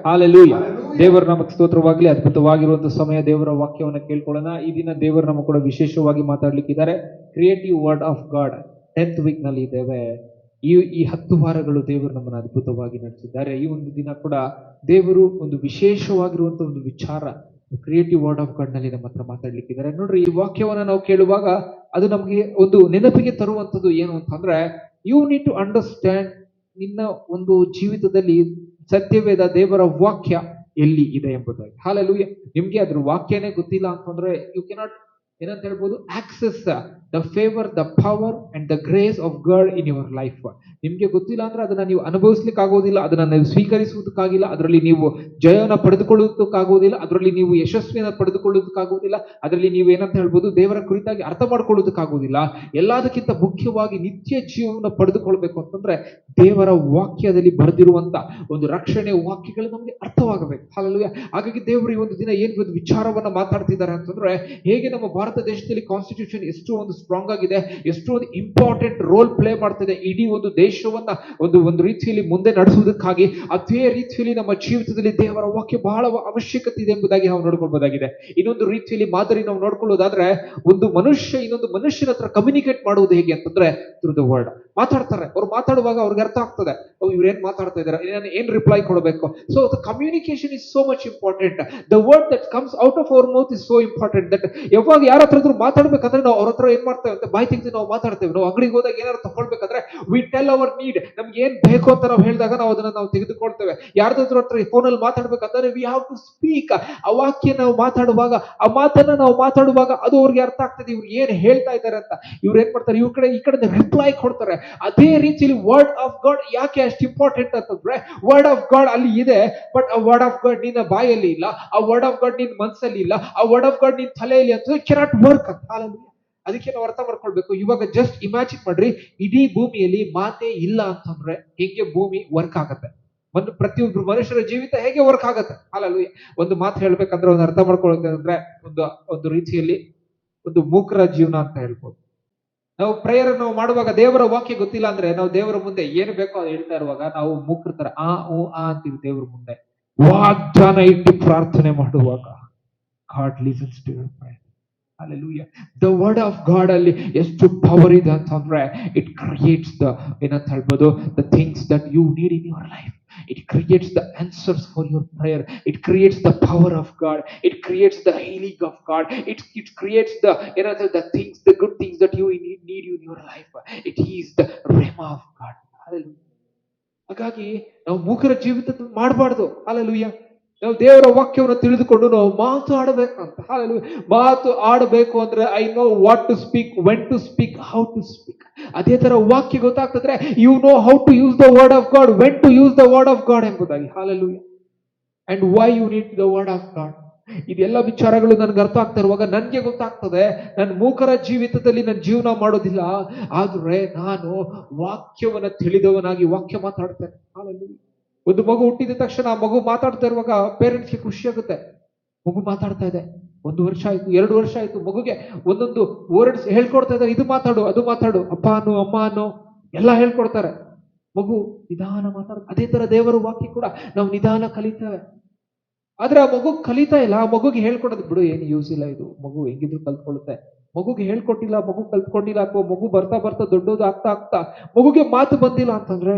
Hallelujah. ದೇವರ ನಮಗೆ ಸ್ತೋತ್ರವಾಗಲಿ. ಅದ್ಭುತವಾಗಿರುವಂತಹ ಸಮಯ ದೇವರ ವಾಕ್ಯವನ್ನು ಕೇಳ್ಕೊಳ್ಳೋಣ. ಈ ದಿನ ದೇವರು ನಮಗೆ ಕೂಡ ವಿಶೇಷವಾಗಿ ಮಾತಾಡ್ಲಿಕ್ಕಿದ್ದಾರೆ. Creative word of God 10th week ನಲ್ಲಿ ಇದ್ದೇವೆ. ಈ 10 ವಾರಗಳು ದೇವರು ನಮ್ಮನ್ನು ಅದ್ಭುತವಾಗಿ ನಡೆಸಿದ್ದಾರೆ. ಈ ಒಂದು ದಿನ ಕೂಡ ದೇವರು ಒಂದು ವಿಶೇಷವಾಗಿರುವಂತಹ ಒಂದು ವಿಚಾರ ಕ್ರಿಯೇಟಿವ್ ವರ್ಡ್ ಆಫ್ ಗಾಡ್ ನಲ್ಲಿ ನಮ್ಮ ಹತ್ರ ಮಾತಾಡ್ಲಿಕ್ಕಿದ್ದಾರೆ. ನೋಡ್ರಿ, ಈ ವಾಕ್ಯವನ್ನ ನಾವು ಕೇಳುವಾಗ ಅದು ನಮಗೆ ಒಂದು ನೆನಪಿಗೆ ತರುವಂತದ್ದು ಏನು ಅಂತಂದ್ರೆ, ಯು ನೀಡ್ ಟು ಅಂಡರ್ಸ್ಟ್ಯಾಂಡ್ ನಿನ್ನ ಒಂದು ಜೀವಿತದಲ್ಲಿ ಸತ್ಯವೇದ ದೇವರ ವಾಕ್ಯ ಎಲ್ಲಿ ಇದೆ ಎಂಬುದಾಗಿ. ಹಾಲೆಲೂಯ. ನಿಮ್ಗೆ ಅದ್ರ ವಾಕ್ಯನೇ ಗೊತ್ತಿಲ್ಲ ಅಂತಂದ್ರೆ ಯು ಕೆನಾಟ್ ಏನಂತ ಹೇಳ್ಬೋದು, access the favour, the power and the grace of god in your life. ನಿಮ್ಗೆ ಗೊತ್ತಿಲ್ಲ ಅಂದ್ರೆ ಅದನ್ನ ನೀವು ಅನುಭವಿಸ್ಲಿಕ್ಕೆ ಆಗೋದಿಲ್ಲ, ಅದನ್ನ ನೀವು ಸ್ವೀಕರಿಸುವುದಕ್ಕಾಗಿಲ್ಲ, ಅದರಲ್ಲಿ ನೀವು ಜಯನ ಪಡೆದುಕೊಳ್ಳುವುದಕ್ಕಾಗೋದಿಲ್ಲ, ಅದರಲ್ಲಿ ನೀವು ಯಶಸ್ವಿನ ಪಡೆದುಕೊಳ್ಳುವುದಕ್ಕಾಗೋದಿಲ್ಲ, ಅದರಲ್ಲಿ ನೀವು ಏನಂತ ಹೇಳ್ಬೋದು, ದೇವರ ಕುರಿತಾಗಿ ಅರ್ಥ ಮಾಡ್ಕೊಳ್ಳೋದಕ್ಕಾಗೋದಿಲ್ಲ. ಎಲ್ಲದಕ್ಕಿಂತ ಮುಖ್ಯವಾಗಿ ನಿತ್ಯ ಜೀವನ ಪಡೆದುಕೊಳ್ಬೇಕು ಅಂತಂದ್ರೆ ದೇವರ ವಾಕ್ಯದಲ್ಲಿ ಬರೆದಿರುವಂತ ಒಂದು ರಕ್ಷಣೆ ವಾಕ್ಯಗಳು ನಮಗೆ ಅರ್ಥವಾಗಬೇಕು. ಹಾಲೆಲೂಯ. ಹಾಗಾಗಿ ದೇವರು ಈ ಒಂದು ದಿನ ಏನು ಒಂದು ವಿಚಾರವನ್ನ ಮಾತಾಡ್ತಿದ್ದಾರೆ ಅಂತಂದ್ರೆ, ಹೇಗೆ ನಮ್ಮ ಭಾರತ ದೇಶದಲ್ಲಿ ಕಾನ್ಸ್ಟಿಟ್ಯೂಷನ್ ಎಷ್ಟು ಒಂದು ಸ್ಟ್ರಾಂಗ್ ಆಗಿದೆ, ಎಷ್ಟು ಒಂದು ಇಂಪಾರ್ಟೆಂಟ್ ರೋಲ್ ಪ್ಲೇ ಮಾಡ್ತಿದೆ ಇಡೀ ಒಂದು ದೇಶವನ್ನ ಒಂದು ರೀತಿಯಲ್ಲಿ ಮುಂದೆ ನಡೆಸುವುದಕ್ಕಾಗಿ, ಅದೇ ರೀತಿಯಲ್ಲಿ ನಮ್ಮ ಜೀವಿತದಲ್ಲಿ ದೇವರ ವಾಕ್ಯ ಬಹಳ ಅವಶ್ಯಕತೆ ಇದೆ ಎಂಬುದಾಗಿ ನಾವು ನೋಡ್ಕೊಳ್ಬಹುದಾಗಿದೆ. ಇನ್ನೊಂದು ರೀತಿಯಲ್ಲಿ ಮಾದರಿ ನಾವು ನೋಡ್ಕೊಳ್ಳೋದಾದ್ರೆ, ಒಂದು ಮನುಷ್ಯ ಇನ್ನೊಂದು ಮನುಷ್ಯನ ಹತ್ರ ಕಮ್ಯುನಿಕೇಟ್ ಮಾಡುವುದು ಹೇಗೆ ಅಂತಂದ್ರೆ ಥ್ರೂ ದ ವರ್ಡ್. ಮಾತಾಡ್ತಾರೆ, ಅವ್ರು ಮಾತಾಡುವಾಗ ಅವ್ರಿಗೆ ಅರ್ಥ ಆಗ್ತದೆ, ಇವ್ರೇನ್ ಮಾತಾಡ್ತಾ ಇದಾರೆ, ಏನ್ ರಿಪ್ಲೈ ಕೊಡಬೇಕು. So the communication is so much important. The word that comes out of our mouth is so important that ಯಾವಾಗ ಯಾರ ಹತ್ರ ಮಾತಾಡ್ಬೇಕಂದ್ರೆ ನಾವು ಅವ್ರ ಹತ್ರ ಏನ್ ಮಾಡ್ತೇವೆ ಅಂತ ಬಾಯಿ ತೆಗೆದು ನಾವು ಮಾತಾಡ್ತೇವೆ. ನಾವು ಅಂಗಡಿಗೆ ಹೋದಾಗ ಏನಾದ್ರು ತಗೊಳ್ಬೇಕಂದ್ರೆ ವಿ ಟೆಲ್ ಅವರ್ ನೀಡ್, ನಮ್ಗೆ ಏನ್ ಬೇಕು ಅಂತ ನಾವು ಹೇಳಿದಾಗ ನಾವು ಅದನ್ನ ನಾವು ತೆಗೆದುಕೊಳ್ತೇವೆ. ಯಾರ್ದಾದ್ರ ಹತ್ರ ಫೋನಲ್ಲಿ ಮಾತಾಡ್ಬೇಕಂದ್ರೆ ವಿ ಹ್ಯಾವ್ ಟು ಸ್ಪೀಕ್. ಆ ವಾಕ್ಯ ನಾವು ಮಾತಾಡುವಾಗ, ಆ ಮಾತನ್ನ ನಾವು ಮಾತಾಡುವಾಗ ಅದು ಅವ್ರಿಗೆ ಅರ್ಥ ಆಗ್ತದೆ, ಇವ್ರು ಏನ್ ಹೇಳ್ತಾ ಇದ್ದಾರೆ ಅಂತ. ಇವ್ರು ಏನ್ ಮಾಡ್ತಾರೆ, ಈ ಕಡೆ ರಿಪ್ಲೈ ಕೊಡ್ತಾರೆ. ಅದೇ ರೀತಿಯಲ್ಲಿ ವರ್ಡ್ ಆಫ್ ಗಾಡ್ ಯಾಕೆ ಅಷ್ಟು ಇಂಪಾರ್ಟೆಂಟ್ ಅಂತಂದ್ರೆ, ವರ್ಡ್ ಆಫ್ ಗಾಡ್ ಅಲ್ಲಿ ಇದೆ, ಬಟ್ ಆ ವರ್ಡ್ ಆಫ್ ಗಾಡ್ ನಿನ್ನ ಬಾಯಲ್ಲಿ ಇಲ್ಲ, ಆ ವರ್ಡ್ ಆಫ್ ಗಾಡ್ ನಿನ್ ಮನಸ್ಸಲ್ಲಿ ಇಲ್ಲ, ಆ ವರ್ಡ್ ಆಫ್ ಗಾಡ್ ನಿನ್ ತಲೆಯಲ್ಲಿ ಅಂತ ಕೆನಾಟ್ ವರ್ಕ್ ಅಂತ. ಅದಕ್ಕೆ ನಾವು ಅರ್ಥ ಮಾಡ್ಕೊಳ್ಬೇಕು. ಇವಾಗ ಜಸ್ಟ್ ಇಮ್ಯಾಜಿನ್ ಮಾಡ್ರಿ, ಇಡೀ ಭೂಮಿಯಲ್ಲಿ ಮಾತೇ ಇಲ್ಲ ಅಂತಂದ್ರೆ ಹೇಗೆ ಭೂಮಿ ವರ್ಕ್ ಆಗತ್ತೆ, ಒಂದು ಪ್ರತಿಯೊಬ್ಬರು ಮನುಷ್ಯರ ಜೀವಿತ ಹೇಗೆ ವರ್ಕ್ ಆಗತ್ತೆ. ಹಾಲೆಲೂಯ. ಒಂದು ಮಾತು ಹೇಳ್ಬೇಕಂದ್ರೆ, ಒಂದು ಅರ್ಥ ಮಾಡ್ಕೊಳ್ಬೇಕಂದ್ರೆ, ಒಂದು ರೀತಿಯಲ್ಲಿ ಒಂದು ಮೂಕರ ಜೀವನ ಅಂತ ಹೇಳ್ಬೋದು. ನಾವು ಪ್ರೇಯರ್ ನಾವು ಮಾಡುವಾಗ ದೇವರ ವಾಕ್ಯ ಗೊತ್ತಿಲ್ಲ ಅಂದ್ರೆ ನಾವು ದೇವರ ಮುಂದೆ ಏನು ಬೇಕೋ ಅದು ಹೇಳ್ತಾ ಇರುವಾಗ ನಾವು ಮೂಕರ ತರ ಆ ಅಂತೀವಿ ದೇವರ ಮುಂದೆ. ವಾಗ್ದಾನ ಇಟ್ಟು ಪ್ರಾರ್ಥನೆ ಮಾಡುವಾಗ God listens to your prayer. Hallelujah. The word of God ಅಲ್ಲಿ ಎಷ್ಟು ಪವರ್ ಇದೆ ಅಂತಂದ್ರೆ, it creates ಏನಂತ ಹೇಳ್ಬೋದು, the things that you need in your life. It creates the answers for your prayer. It creates the power of God. It creates the healing of God. It creates the things, the good things that you need in your life. It is the rhema of God. Hallelujah. ಹಾಗಾಗಿ ನಾವು ಮೂಕರ ಜೀವಿತ ಮಾಡಬಾರ್ದು. Hallelujah. ನಾವು ದೇವರ ವಾಕ್ಯವನ್ನು ತಿಳಿದುಕೊಂಡು ನಾವು ಮಾತು ಆಡಬೇಕಂತ. ಮಾತು ಆಡಬೇಕು ಅಂದ್ರೆ I know what to speak, when to speak, how to speak. ಅದೇ ತರ ವಾಕ್ಯ ಗೊತ್ತಾಗ್ತದ್ರೆ you know how to use the word of God, when to use the word of God ಎಂಬುದಾಗಿ. Hallelujah. And why you need the word of God. ಇದೆಲ್ಲ ವಿಚಾರಗಳು ನನ್ಗೆ ಅರ್ಥ ಆಗ್ತಾ ಇರುವಾಗ ನನ್ಗೆ ಗೊತ್ತಾಗ್ತದೆ, ನನ್ನ ಮೂಕರ ಜೀವಿತದಲ್ಲಿ ನನ್ನ ಜೀವನ ಮಾಡೋದಿಲ್ಲ, ಆದ್ರೆ ನಾನು ವಾಕ್ಯವನ್ನ ತಿಳಿದವನಾಗಿ ವಾಕ್ಯ ಮಾತಾಡ್ತೇನೆ. ಹಾಲೆಲೂಯ. ಒಂದು ಮಗು ಹುಟ್ಟಿದ ತಕ್ಷಣ ಆ ಮಗು ಮಾತಾಡ್ತಾ ಇರುವಾಗ ಪೇರೆಂಟ್ಸ್ಗೆ ಖುಷಿ ಆಗುತ್ತೆ. ಮಗು ಮಾತಾಡ್ತಾ ಇದೆ, 1 ವರ್ಷ ಆಯ್ತು, 2 ವರ್ಷ ಆಯ್ತು, ಮಗುಗೆ ಒಂದೊಂದು ವರ್ಡ್ಸ್ ಹೇಳ್ಕೊಡ್ತಾ ಇದ್ದಾರೆ. ಇದು ಮಾತಾಡು, ಅದು ಮಾತಾಡು, ಅಪ್ಪ ಅನ್ನು, ಅಮ್ಮ ಅನ್ನು ಎಲ್ಲ ಹೇಳ್ಕೊಡ್ತಾರೆ. ಮಗು ನಿಧಾನ ಮಾತಾಡ. ಅದೇ ತರ ದೇವರ ವಾಕ್ಯ ಕೂಡ ನಾವು ನಿಧಾನ ಕಲಿತೇವೆ. ಆದ್ರೆ ಆ ಮಗು ಕಲಿತಾ ಇಲ್ಲ. ಆ ಮಗುಗೆ ಹೇಳ್ಕೊಡೋದು ಬಿಡು, ಏನು ಯೂಸ್ ಇಲ್ಲ, ಇದು ಮಗು ಹೆಂಗಿದ್ರು ಕಲ್ತ್ಕೊಳುತ್ತೆ. ಮಗುಗೆ ಹೇಳ್ಕೊಟ್ಟಿಲ್ಲ, ಮಗು ಕಲ್ತ್ಕೊಂಡಿಲ್ಲ, ಅಥವಾ ಮಗು ಬರ್ತಾ ಬರ್ತಾ ದೊಡ್ಡದು ಆಗ್ತಾ ಮಗುಗೆ ಮಾತು ಬಂದಿಲ್ಲ ಅಂತಂದ್ರೆ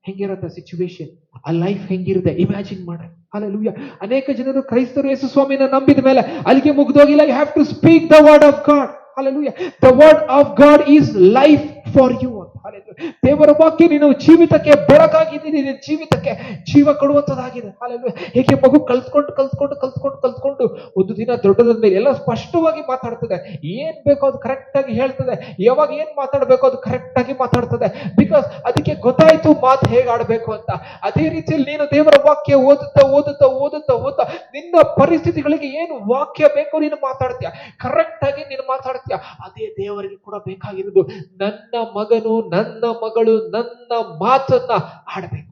ಹೆಂಗಿರತ್ತೆ ಸಿಚುವೇಶನ್, ಆ ಲೈಫ್ ಹೆಂಗಿರುತ್ತೆ ಇಮ್ಯಾಜಿನ್ ಮಾಡ್ರಿ. ಹಾಲೆಲೂಯ. ಅನೇಕ ಜನರು ಕ್ರೈಸ್ತರು ಯೇಸು ಸ್ವಾಮಿನ ನಂಬಿದ ಮೇಲೆ ಅಲ್ಲಿಗೆ ಮುಗ್ದೋಗಿಲ್ಲ. You have to speak the word of God. Hallelujah. The word of God is life for you ಅಂತ. ಹಾಲೆಲೂಯ. ದೇವರ ವಾಕ್ಯ ನೀನು ಜೀವಿತಕ್ಕೆ ಬೆಳಕಾಗಿದೆ, ನಿನ್ನ ಜೀವಿತಕ್ಕೆ ಜೀವ ಕೊಡುವಂತದಾಗಿದೆ. ಹಾಲೆಲೂಯ. ಹೇಗೆ ಮಗು ಕಲ್ತ್ಕೊಂಡು ಒಂದು ದಿನ ದೊಡ್ಡದಾದ ಮೇಲೆ ಎಲ್ಲ ಸ್ಪಷ್ಟವಾಗಿ ಮಾತಾಡ್ತದೆ. ಏನ್ ಬೇಕೋ ಅದು ಕರೆಕ್ಟ್ ಆಗಿ ಹೇಳ್ತದೆ, ಯಾವಾಗ ಏನ್ ಮಾತಾಡ್ಬೇಕು ಅದು ಕರೆಕ್ಟ್ ಆಗಿ ಮಾತಾಡ್ತದೆ. ಬಿಕಾಸ್ ಅದಕ್ಕೆ ಗೊತ್ತಾಯ್ತು ಮಾತು ಹೇಗೆ ಆಡ್ಬೇಕು ಅಂತ. ಅದೇ ರೀತಿಯಲ್ಲಿ ನೀನು ದೇವರ ವಾಕ್ಯ ಓದುತ್ತಾ ನಿನ್ನ ಪರಿಸ್ಥಿತಿಗಳಿಗೆ ಏನು ವಾಕ್ಯ ಬೇಕೋ ನೀನು ಮಾತಾಡ್ತೀಯ, ಕರೆಕ್ಟ್ ಆಗಿ ನೀನು ಮಾತಾಡ್ತೀಯ. ಅದೇ ದೇವರಿಗೆ ಕೂಡ ಬೇಕಾಗಿರೋದು. ನನ್ನ ಮಗನು, ನನ್ನ ಮಗಳು ನನ್ನ ಮಾತನ್ನ ಆಡಬೇಕು.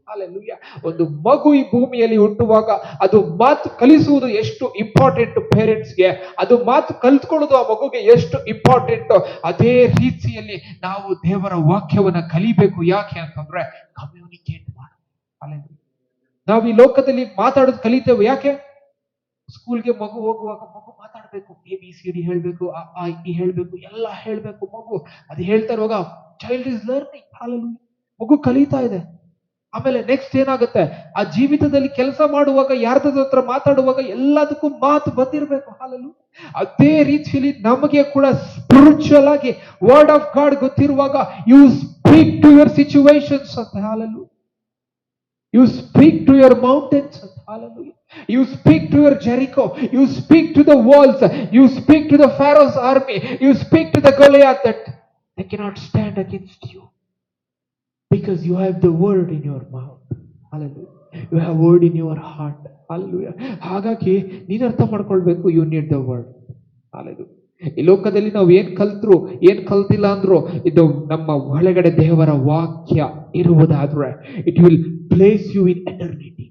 ಹಾಲೆಲೂಯ. ಒಂದು ಮಗು ಈ ಭೂಮಿಯಲ್ಲಿ ಹುಟ್ಟುವಾಗ ಅದು ಮಾತು ಕಲಿಸುವುದು ಎಷ್ಟು ಇಂಪಾರ್ಟೆಂಟ್ ಪೇರೆಂಟ್ಸ್ಗೆ, ಅದು ಮಾತು ಕಲ್ತ್ಕೊಳ್ಳೋದು ಆ ಮಗುಗೆ ಎಷ್ಟು ಇಂಪಾರ್ಟೆಂಟ್, ಅದೇ ರೀತಿಯಲ್ಲಿ ನಾವು ದೇವರ ವಾಕ್ಯವನ್ನ ಕಲಿಬೇಕು. ಯಾಕೆ ಅಂತಂದ್ರೆ ಕಮ್ಯುನಿಕೇಟ್ ಮಾಡ. ಹಾಲೆಲೂಯ. ನಾವು ಈ ಲೋಕದಲ್ಲಿ ಮಾತಾಡೋದು ಕಲಿತೇವೆ. ಯಾಕೆ? ಸ್ಕೂಲ್ಗೆ ಮಗು ಹೋಗುವಾಗ ಮಗು ಮಾತಾಡ್ಬೇಕು, ABCD ಹೇಳ್ಬೇಕು, A ಹೇಳ್ಬೇಕು, ಎಲ್ಲ ಹೇಳ್ಬೇಕು ಮಗು. ಅದು ಹೇಳ್ತಾ ಇರುವಾಗ ಚೈಲ್ಡ್ ಇಸ್ ಲರ್ನಿಂಗ್. ಹಾಲೆಲೂಯಾ, ಮಗು ಕಲಿತಾ ಇದೆ. ಆಮೇಲೆ ನೆಕ್ಸ್ಟ್ ಏನಾಗುತ್ತೆ, ಆ ಜೀವಿತದಲ್ಲಿ ಕೆಲಸ ಮಾಡುವಾಗ ಯಾರ್ದ ಹತ್ರ ಮಾತಾಡುವಾಗ ಎಲ್ಲದಕ್ಕೂ ಮಾತು ಬಂದಿರಬೇಕು. ಹಾಲೆಲೂಯಾ. ಅದೇ ರೀತಿಯಲ್ಲಿ ನಮಗೆ ಕೂಡ ಸ್ಪಿರಿಚುವಲ್ ಆಗಿ ವರ್ಡ್ ಆಫ್ ಗಾಡ್ ಗೊತ್ತಿರುವಾಗ you speak to your situations ಅಂತ. Hallelujah. You speak to your mountains. Hallelujah. You speak to your Jericho. You speak to the walls. You speak to the Pharaoh's army. You speak to the Goliath that they cannot stand against you. Because you have the word in your mouth. Hallelujah. You have word in your heart. Hallelujah. ಹಾಗಾಗಿ ನೀನು ಅರ್ಥ ಮಾಡ್ಕೊಳ್ಬೇಕು, you need the word. Hallelujah. ಈ ಲೋಕದಲ್ಲಿ ನಾವು ಏನ್ ಕಲ್ತ್ರು ಏನ್ ಕಲ್ತಿಲ್ಲ ಅಂದ್ರು ಇದು ನಮ್ಮ ಒಳಗಡೆ ದೇವರ ವಾಕ್ಯ ಇರುವುದಾದ್ರೆ it will place you in eternity.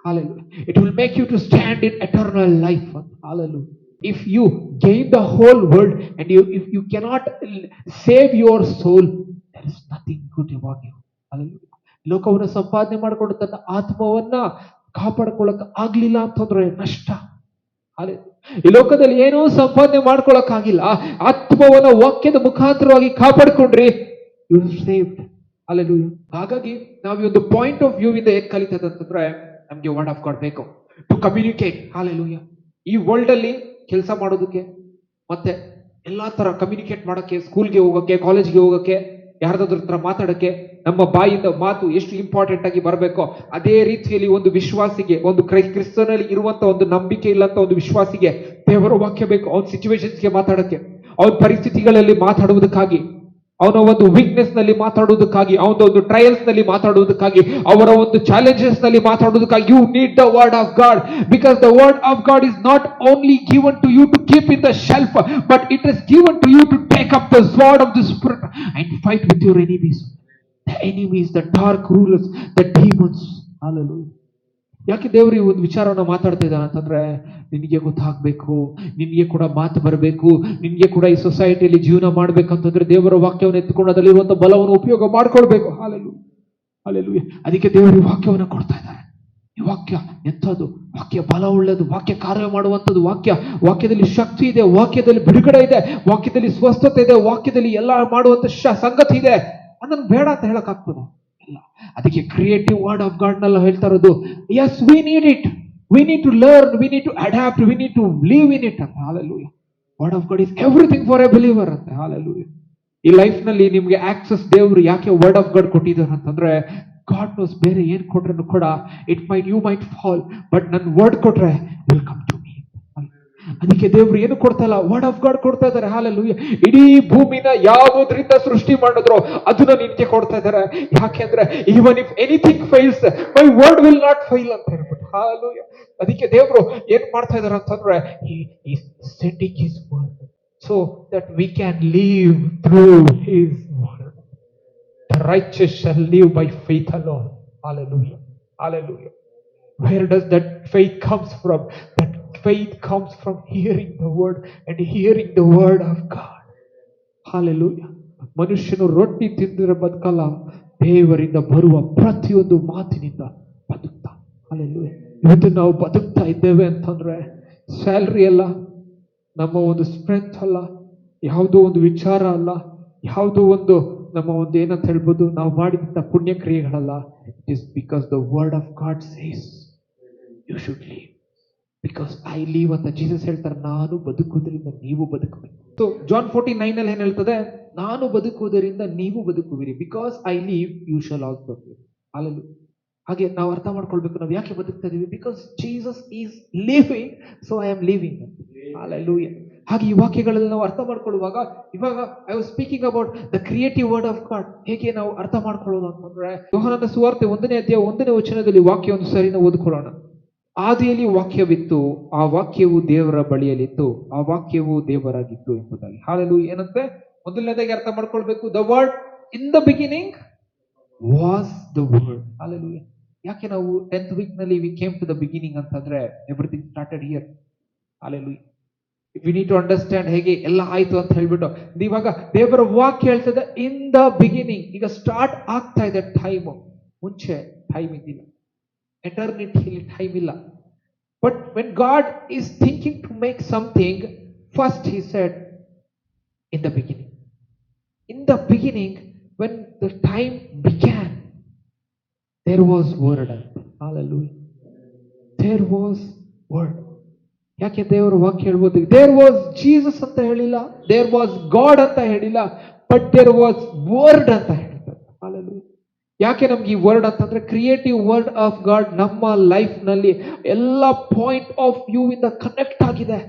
Hallelujah. It will make you to stand in eternal life. Hallelujah. If you gain the whole world and if you cannot save your soul, there is nothing good about you. Hallelujah. ಲೋಕವನ್ನು ಸಂಪಾದನೆ ಮಾಡಿಕೊಂಡು ತನ್ನ ಆತ್ಮವನ್ನ ಕಾಪಾಡ್ಕೊಳ್ಳಕ್ ಆಗ್ಲಿಲ್ಲ ಅಂತಂದ್ರೆ ನಷ್ಟ. ಈ ಲೋಕದಲ್ಲಿ ಏನೂ ಸಂಪಾದನೆ ಮಾಡ್ಕೊಳಕ್ ಆಗಿಲ್ಲ, ಆತ್ಮವನ್ನ ವಾಕ್ಯದ ಮುಖಾಂತರವಾಗಿ ಕಾಪಾಡ್ಕೊಂಡ್ರಿ, ಯು ಸೇವ್ಡ್. ಹಲ್ಲೆಲೂಯಾ. ಹಾಗಾಗಿ ನಾವು ಈ ಒಂದು ಪಾಯಿಂಟ್ ಆಫ್ ವ್ಯೂ ಇಂದ ಏನ್ ಕಲಿತದ ಅಂತಂದ್ರೆ ನಮ್ಗೆ ವರ್ಡ್ ಆಫ್ ಗಾಡ್ ಬೇಕು ಟು ಕಮ್ಯುನಿಕೇಟ್. ಹಲ್ಲೆಲೂಯಾ. ಈ ವರ್ಲ್ಡ್ ಅಲ್ಲಿ ಕೆಲಸ ಮಾಡೋದಕ್ಕೆ ಮತ್ತೆ ಎಲ್ಲಾ ತರ ಕಮ್ಯುನಿಕೇಟ್ ಮಾಡಕ್ಕೆ, ಸ್ಕೂಲ್ಗೆ ಹೋಗಕ್ಕೆ, ಕಾಲೇಜ್ಗೆ ಹೋಗಕ್ಕೆ, ಯಾರ್ದಾದ್ರ ಹತ್ರ ಮಾತಾಡಕ್ಕೆ ನಮ್ಮ ಬಾಯಿಂದ ಮಾತು ಎಷ್ಟು ಇಂಪಾರ್ಟೆಂಟ್ ಆಗಿ ಬರಬೇಕೋ ಅದೇ ರೀತಿಯಲ್ಲಿ ಒಂದು ವಿಶ್ವಾಸಿಗೆ, ಒಂದು ಕ್ರಿಸ್ತನಲ್ಲಿ ಇರುವಂತ ಒಂದು ನಂಬಿಕೆ ಇಲ್ಲಂತ ಒಂದು ವಿಶ್ವಾಸಿಗೆ ದೇವರ ವಾಕ್ಯ ಬೇಕು. ಅವನ ಸಿಚುವೇಶನ್ಸ್ಗೆ ಮಾತಾಡಕ್ಕೆ, ಅವನ ಪರಿಸ್ಥಿತಿಗಳಲ್ಲಿ ಮಾತಾಡುವುದಕ್ಕಾಗಿ, ಅವನ ಒಂದು ವೀಕ್ನೆಸ್ ನಲ್ಲಿ ಮಾತಾಡುವುದಕ್ಕಾಗಿ, ಅವನ ಒಂದು ಟ್ರಯಲ್ಸ್ ನಲ್ಲಿ ಮಾತಾಡುವುದಕ್ಕಾಗಿ, ಅವರ ಒಂದು ಚಾಲೆಂಜಸ್ ನಲ್ಲಿ ಮಾತಾಡುವುದಕ್ಕಾಗಿ you need the word of God. Because the word of God is not only given to you to keep in the shelf, but it is given to you to take up the sword of the spirit and fight with your enemies. The enemies, the dark rulers, the demons. Hallelujah. ಯಾಕೆ ದೇವರು ಈ ಒಂದು ವಿಚಾರವನ್ನು ಮಾತಾಡ್ತಾ ಇದ್ದಾನೆ ಅಂತಂದ್ರೆ ನಿನಗೆ ಗೊತ್ತಾಗ್ಬೇಕು, ನಿನಗೆ ಕೂಡ ಮಾತು ಬರಬೇಕು, ನಿನಗೆ ಕೂಡ ಈ ಸೊಸೈಟಿಯಲ್ಲಿ ಜೀವನ ಮಾಡ್ಬೇಕಂತಂದ್ರೆ ದೇವರ ವಾಕ್ಯವನ್ನು ಎತ್ಕೊಂಡು ಅದರಲ್ಲಿರುವಂತ ಬಲವನ್ನು ಉಪಯೋಗ ಮಾಡ್ಕೊಳ್ಬೇಕು. Hallelujah, hallelujah. ಅದಕ್ಕೆ ದೇವರು ಈ ವಾಕ್ಯವನ್ನು ಕೊಡ್ತಾ ಇದ್ದಾರೆ. ಈ ವಾಕ್ಯ ಎಂಥದ್ದು? ವಾಕ್ಯ ಬಲ ಉಳ್ಳದು, ವಾಕ್ಯ ಕಾರ್ಯ ಮಾಡುವಂಥದ್ದು, ವಾಕ್ಯದಲ್ಲಿ ಶಕ್ತಿ ಇದೆ, ವಾಕ್ಯದಲ್ಲಿ ಬಿಡುಗಡೆ ಇದೆ, ವಾಕ್ಯದಲ್ಲಿ ಸ್ವಸ್ಥತೆ ಇದೆ, ವಾಕ್ಯದಲ್ಲಿ ಎಲ್ಲ ಮಾಡುವಂತ ಸಂಗತಿ ಇದೆ. ಅದನ್ನು ಬೇಡ ಅಂತ ಹೇಳಕ್ ಆಗ್ತದೆ ಇಲ್ಲ. ಅದಕ್ಕೆ ಕ್ರಿಯೇಟಿವ್ ವರ್ಡ್ ಆಫ್ ಗಾಡ್ ನೆಲ್ಲ ಹೇಳ್ತಾ ಇರೋದು. Yes, we need it, we need to learn, we need to adapt, we need to live in it ಅಂತ. Hallelujah. Word of God is everything for a believer ಅಂತ. Hallelujah. ಈ life ನಲ್ಲಿ ನಿಮ್ಗೆ access ದೇವರು ಯಾಕೆ ವರ್ಡ್ ಆಫ್ ಗಾಡ್ ಕೊಟ್ಟಿದ್ದಾರೆ ಅಂತಂದ್ರೆ God knows ಬೇರೆ ಏನ್ ಕೊಟ್ರು ಕೂಡ ಯು ಮೈಟ್ ಫಾಲ್, ಬಟ್ ನನ್ ವರ್ಡ್ ಕೊಟ್ರೆ ವಿಲ್ ಕಮ್ ಟು ಮೀ. ಅದಕ್ಕೆ ದೇವರು ಏನು ಕೊಡ್ತಾ ಇಲ್ಲ, ವರ್ಡ್ ಆಫ್ ಗಾಡ್ ಕೊಡ್ತಾ ಇದ್ದಾರೆ. ಹಾಲೆಲೂಯಾ. ಇಡೀ ಭೂಮಿನ ಯಾವುದರಿಂದ ಸೃಷ್ಟಿ ಮಾಡಿದ್ರು ಅದನ್ನ ನಿನ್ಗೆ ಕೊಡ್ತಾ ಇದ್ದಾರೆ. ಯಾಕೆಂದ್ರೆ even if anything files my word will not file ಅಂತ ಹೇಳ್ಬಿಟ್ಟು. ಹಾಲೆಲೂಯಾ. ಅದಕ್ಕೆ ದೇವರು ಏನ್ ಮಾಡ್ತಾ ಇದ್ದಾರೆ ಅಂತಂದ್ರೆ he is sending his word so that we can live through his word. The righteous shall live by faith alone. Hallelujah. Hallelujah. Where does that faith comes from? That faith comes from hearing the word and hearing the word of God. Hallelujah. ಮನುಷ್ಯನು ರೊಟ್ಟಿ ತಿಂದಿರ ಬದುಕಲ್ಲ, ದೇವರಿಂದ ಬರುವ ಪ್ರತಿಯೊಂದು ಮಾತಿನಿಂದ ಬದುಕ್ತಾ. Hallelujah. ಇವತ್ತು ನಾವು ಬದುಕ್ತಾ ಇದ್ದೇವೆ ಅಂತಂದ್ರೆ ಸ್ಯಾಲ್ರಿ ಅಲ್ಲ, ನಮ್ಮ ಒಂದು ಸ್ಟ್ರೆಂತ್ ಅಲ್ಲ, ಯಾವುದೋ ಒಂದು ವಿಚಾರ ಅಲ್ಲ, ಯಾವುದೋ ಒಂದು ನಮ್ಮ ಒಂದು ಏನಂತ ಹೇಳ್ಬೋದು ನಾವು ಮಾಡಿದಂತ ಪುಣ್ಯ ಕ್ರಿಯೆಗಳಲ್ಲ. It is because the word of God says you should live. Because I live ಅಂತ ಜೀಸಸ್ ಹೇಳ್ತಾರೆ, ನಾನು ಬದುಕುವುದರಿಂದ ನೀವು ಬದುಕಬೇಕು. ಸೊ ಜಾನ್ 14:9 ಅಲ್ಲಿ ಏನ್ ಹೇಳ್ತದೆ? ನಾನು ಬದುಕುವುದರಿಂದ ನೀವು ಬದುಕುವಿರಿ. Because I live you shall also live. Hallelujah. ಹಾಗೆ ನಾವು ಅರ್ಥ ಮಾಡ್ಕೊಳ್ಬೇಕು, ನಾವು ಯಾಕೆ ಬದುಕ್ತಾ ಇದೀವಿ? Because Jesus is living, so I am living. Hallelujah. ಹಾಗೆ ಈ ವಾಕ್ಯಗಳಲ್ಲಿ ನಾವು ಅರ್ಥ ಮಾಡ್ಕೊಳ್ಳುವಾಗ, ಇವಾಗ I was speaking about the creative word of God. ಹೇಗೆ ನಾವು ಅರ್ಥ ಮಾಡ್ಕೊಳ್ಳೋದು ಅಂತಂದ್ರೆ ಯೋಹಾನನ ಸುವಾರ್ತೆ 1ನೇ ಅಧ್ಯಾಯ 1ನೇ ವಚನದಲ್ಲಿ ವಾಕ್ಯವನ್ನು ಸರಿನ ಓದ್ಕೊಳ್ಳೋಣ. ಆದಿಯಲ್ಲಿ ವಾಕ್ಯವಿತ್ತು, ಆ ವಾಕ್ಯವು ದೇವರ ಬಳಿಯಲ್ಲಿತ್ತು, ಆ ವಾಕ್ಯವು ದೇವರಾಗಿತ್ತು ಎಂಬುದಾಗಿ. ಹಾಲೆಲೂಯಾ. ಏನಂತೆ? ಮೊದಲನೇದಾಗಿ ಅರ್ಥ ಮಾಡ್ಕೊಳ್ಬೇಕು, the word in the beginning was the word. Hallelujah. ಯಾಕೆ ನಾವು 10th week ನಲ್ಲಿ we came to the beginning ಅಂತಂದ್ರೆ everything started here. Hallelujah. We need to understand ಹೇಗೆ ಎಲ್ಲ ಆಯ್ತು ಅಂತ ಹೇಳ್ಬಿಟ್ಟು. ಇವಾಗ ದೇವರ ವಾಕ್ಯ ಹೇಳ್ತದೆ ಇನ್ ದ ಬಿಗಿನಿಂಗ್. ಈಗ ಸ್ಟಾರ್ಟ್ ಆಗ್ತಾ ಇದೆ ಟೈಮ್, ಮುಂಚೆ ಟೈಮ್ ಇದ್ದಿಲ್ಲ. ಎಟರ್ನಿಟಿಯಲ್ಲಿ ಟೈಮ್ ಇಲ್ಲ. But when God is thinking to make something, first he said, in the beginning. In the beginning, when the time began, there was word. Hallelujah. There was word. ಯಾಕೆ ದೇವರ ವಾಕ್ಯ ಹೇಳ್ಬೋದು, there was Jesus ಅಂತ ಹೇಳಿಲ್ಲ, there was god ಅಂತ ಹೇಳಿಲ್ಲ, but there was word ಅಂತ ಹೇಳ್ತಾರೆ. Hallelujah. ಯಾಕೆ ನಮ್ಗೆ ಈ ವರ್ಡ್ ಅಂತಂದ್ರೆ, ಕ್ರಿಯೇಟಿವ್ ವರ್ಡ್ ಆಫ್ ಗಾಡ್ ನಮ್ಮ ಲೈಫ್ ನಲ್ಲಿ ಎಲ್ಲ ಪಾಯಿಂಟ್ ಆಫ್ ವ್ಯೂ ಇಂದ ಕನೆಕ್ಟ್ ಆಗಿದೆ.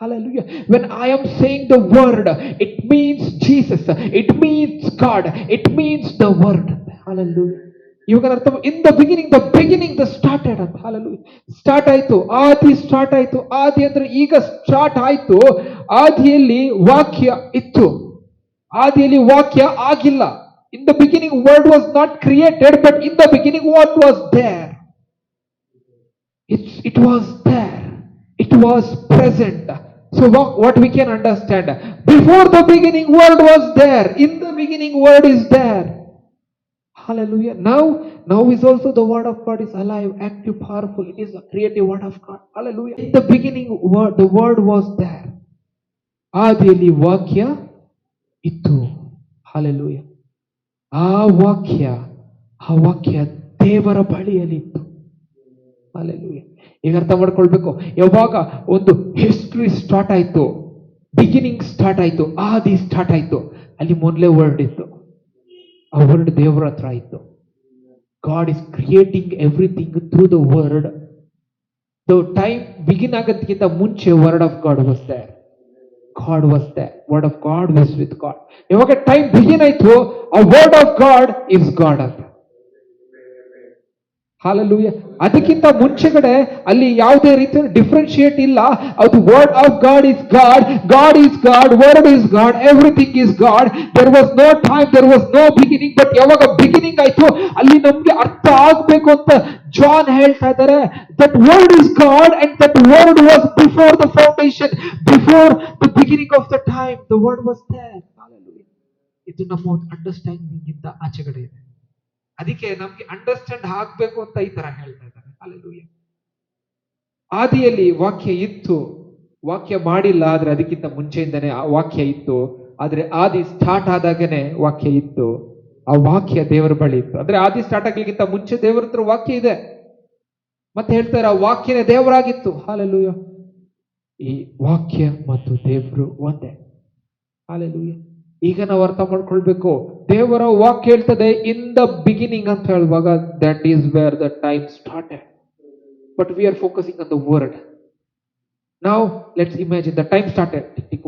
Hallelujah. When I am saying the word, it means Jesus, it means God, it means the word. Hallelujah. ಇವಾಗ ಅರ್ಥ, ಇನ್ ದ ಬಿಗಿನಿಂಗ್ ದ ಸ್ಟಾರ್ಟೆಡ್ ಅಂತ. Hallelujah. Start ಆಯ್ತು, ಆದಿ start ಆಯ್ತು. ಆದಿ ಅಂದ್ರೆ ಈಗ ಸ್ಟಾರ್ಟ್ ಆಯ್ತು. ಆದಿಯಲ್ಲಿ ವಾಕ್ಯ ಇತ್ತು, ಆದಿಯಲ್ಲಿ ವಾಕ್ಯ ಆಗಿಲ್ಲ. In the beginning, word was not created, but in the beginning, what was there? It was there. It was present. So what we can understand? Before the beginning, word was there. In the beginning, word is there. Hallelujah. Now is also the word of God is alive, active, powerful. It is a creative word of God. Hallelujah. In the beginning, the word was there. ಆದಿಯಲ್ಲಿ ವಾಕ್ಯ ಇತ್ತು. Hallelujah. ಆ ವಾಕ್ಯ ದೇವರ ಬಳಿಯಲ್ಲಿತ್ತು. Hallelujah. ಈಗ ಅರ್ಥ ಮಾಡ್ಕೊಳ್ಬೇಕು, ಯಾವಾಗ ಒಂದು ಹಿಸ್ಟ್ರಿ ಸ್ಟಾರ್ಟ್ ಆಯ್ತು, ಬಿಗಿನಿಂಗ್ ಸ್ಟಾರ್ಟ್ ಆಯ್ತು, ಆದಿ ಸ್ಟಾರ್ಟ್ ಆಯ್ತು, ಅಲ್ಲಿ ಮೊದಲೇ ವರ್ಡ್ ಇತ್ತು. ಆ ವರ್ಡ್ ದೇವರ ಹತ್ರ ಇತ್ತು. God is creating everything through the word. The time begin ಆಗೋದಕ್ಕಿಂತ ಮುಂಚೆ word of God was there. God was there. Word of God was with God. ಯಾವಾಗ ಟೈಮ್ ಬಿಗಿನ್ ಆಯ್ತು, a word of God is God ಅಂತ. Hallelujah. ಅದಕ್ಕಿಂತ ಮುಂಚೆಗಡೆ ಅಲ್ಲಿ ಯಾವುದೇ ರೀತಿ differentiate ಇಲ್ಲ. ಅದು word of God is God, God is God, word is God, everything is God. There was no time, there was no beginning. But ಯಾವಾಗ beginning ಆಯ್ತು, ಅಲ್ಲಿ ನಮ್ಗೆ ಅರ್ಥ ಆಗ್ಬೇಕು ಅಂತ ಜಾನ್ ಹೇಳ್ತಾ ಇದ್ದಾರೆ, that word is God and that word was before the foundation, before the beginning of the time, the word was there. ಇದು ನಮ್ಮ ಅಂಡರ್ಸ್ಟ್ಯಾಂಡಿಂಗ್ ಇಂದ ಆಚೆಗಡೆ ಇದೆ. ಅದಕ್ಕೆ ನಮ್ಗೆ ಅಂಡರ್ಸ್ಟ್ಯಾಂಡ್ ಆಗ್ಬೇಕು ಅಂತ ಈ ತರ ಹೇಳ್ತಾ ಇದ್ದಾರೆ. Hallelujah. ಆದಿಯಲ್ಲಿ ವಾಕ್ಯ ಇತ್ತು, ವಾಕ್ಯ ಮಾಡಿಲ್ಲ, ಆದ್ರೆ ಅದಕ್ಕಿಂತ ಮುಂಚೆಯಿಂದನೇ ಆ ವಾಕ್ಯ ಇತ್ತು. ಆದ್ರೆ ಆದಿ ಸ್ಟಾರ್ಟ್ ಆದಾಗನೇ ವಾಕ್ಯ ಇತ್ತು. ಆ ವಾಕ್ಯ ದೇವರ ಬಳಿ ಇತ್ತು. ಅಂದ್ರೆ ಆದಿ ಸ್ಟಾರ್ಟ್ ಆಗ್ಲಿಕ್ಕಿಂತ ಮುಂಚೆ ದೇವರ ಹತ್ರ ವಾಕ್ಯ ಇದೆ. ಮತ್ತೆ ಹೇಳ್ತಾರೆ, ಆ ವಾಕ್ಯನೇ ದೇವರಾಗಿತ್ತು. Hallelujah. ಈ ವಾಕ್ಯ ಮತ್ತು ದೇವರು ಒಂದೇ. Hallelujah. ಈಗ ನಾವು ಅರ್ಥ ಮಾಡ್ಕೊಳ್ಬೇಕು, ದೇವರ ವಾಕ್ಯ ಹೇಳ್ತದೆ ಇನ್ ದ ಬಿಗಿನಿಂಗ್ ಅಂತ ಹೇಳುವಾಗ, that is where the time started. But we are focusing on the word. Now let's imagine the time started.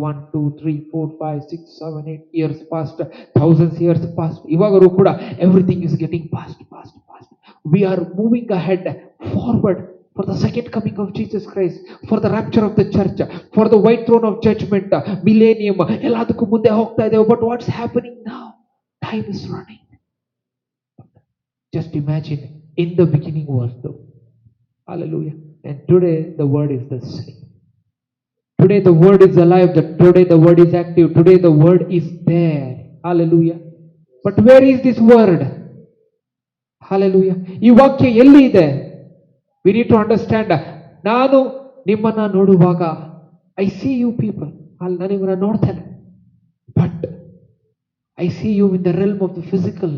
1 2 3 4 5 6 7 8 years past, thousands years past. ಇವಾಗರೂ ಕೂಡ everything is getting fast. We are moving ahead, forward, for the second coming of Jesus Christ, for the rapture of the church, for the white throne of judgment, millennium. ಎಲ್ಲದಕ್ಕೂ ಮುಂದೆ ಹೋಗ್ತಾ ಇದ್ದೇವೆ. But what's happening now? Time is running. Just imagine, in the beginning was the. Hallelujah. And today the word is the same. Today the word is alive. Today the word is active. Today the word is there. Hallelujah. But where is this word? Hallelujah. ಈ ವಾಕ್ಯ ಎಲ್ಲಿ ಇದೆ? We need to understand. ನಾನು ನಿಮ್ಮನ್ನ ನೋಡುವಾಗ, I see you people. ಅಲ್ಲಿ ನಾನು ನಿಮ್ಮನ್ನ ನೋಡ್ತೇನೆ. But I see you in the realm of the physical,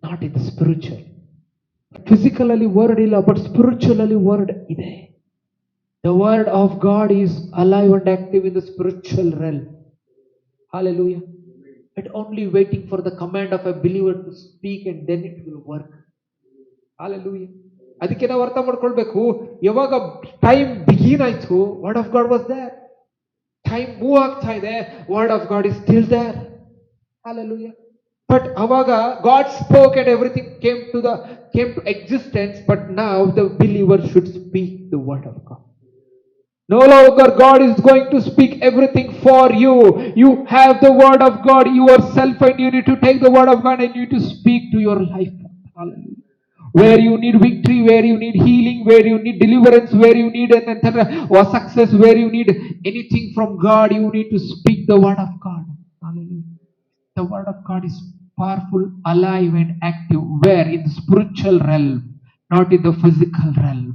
not in the spiritual. Physical ಅಲ್ಲಿ ವರ್ಡ್ ಇಲ್ಲ, but spiritual ಅಲ್ಲಿ ವರ್ಡ್ ಇದೆ. The word of God is alive and active in the spiritual realm. Hallelujah. But only waiting for the command of a believer to speak, and then it will work. Hallelujah. ಅದಕ್ಕೆ ನಾವು ಅರ್ಥ ಮಾಡ್ಕೊಳ್ಬೇಕು, ಯಾವಾಗ time begin ಆಯ್ತು, word of God was there. Time move ಆಗ್ತಾ ಇದೆ, word of God is still there. Hallelujah. But ಅವಾಗ God spoke and everything came to existence. But now the believer should speak the word of God. No longer God is going to speak everything for you. You have the word of God yourself, and you need to take the word of God and you need to speak to your life. Hallelujah. Where you need victory, where you need healing, where you need deliverance, where you need or success, where you need anything from God, you need to speak the word of God. Hallelujah. The word of God is powerful, alive and active. Where? In the spiritual realm, not in the physical realm,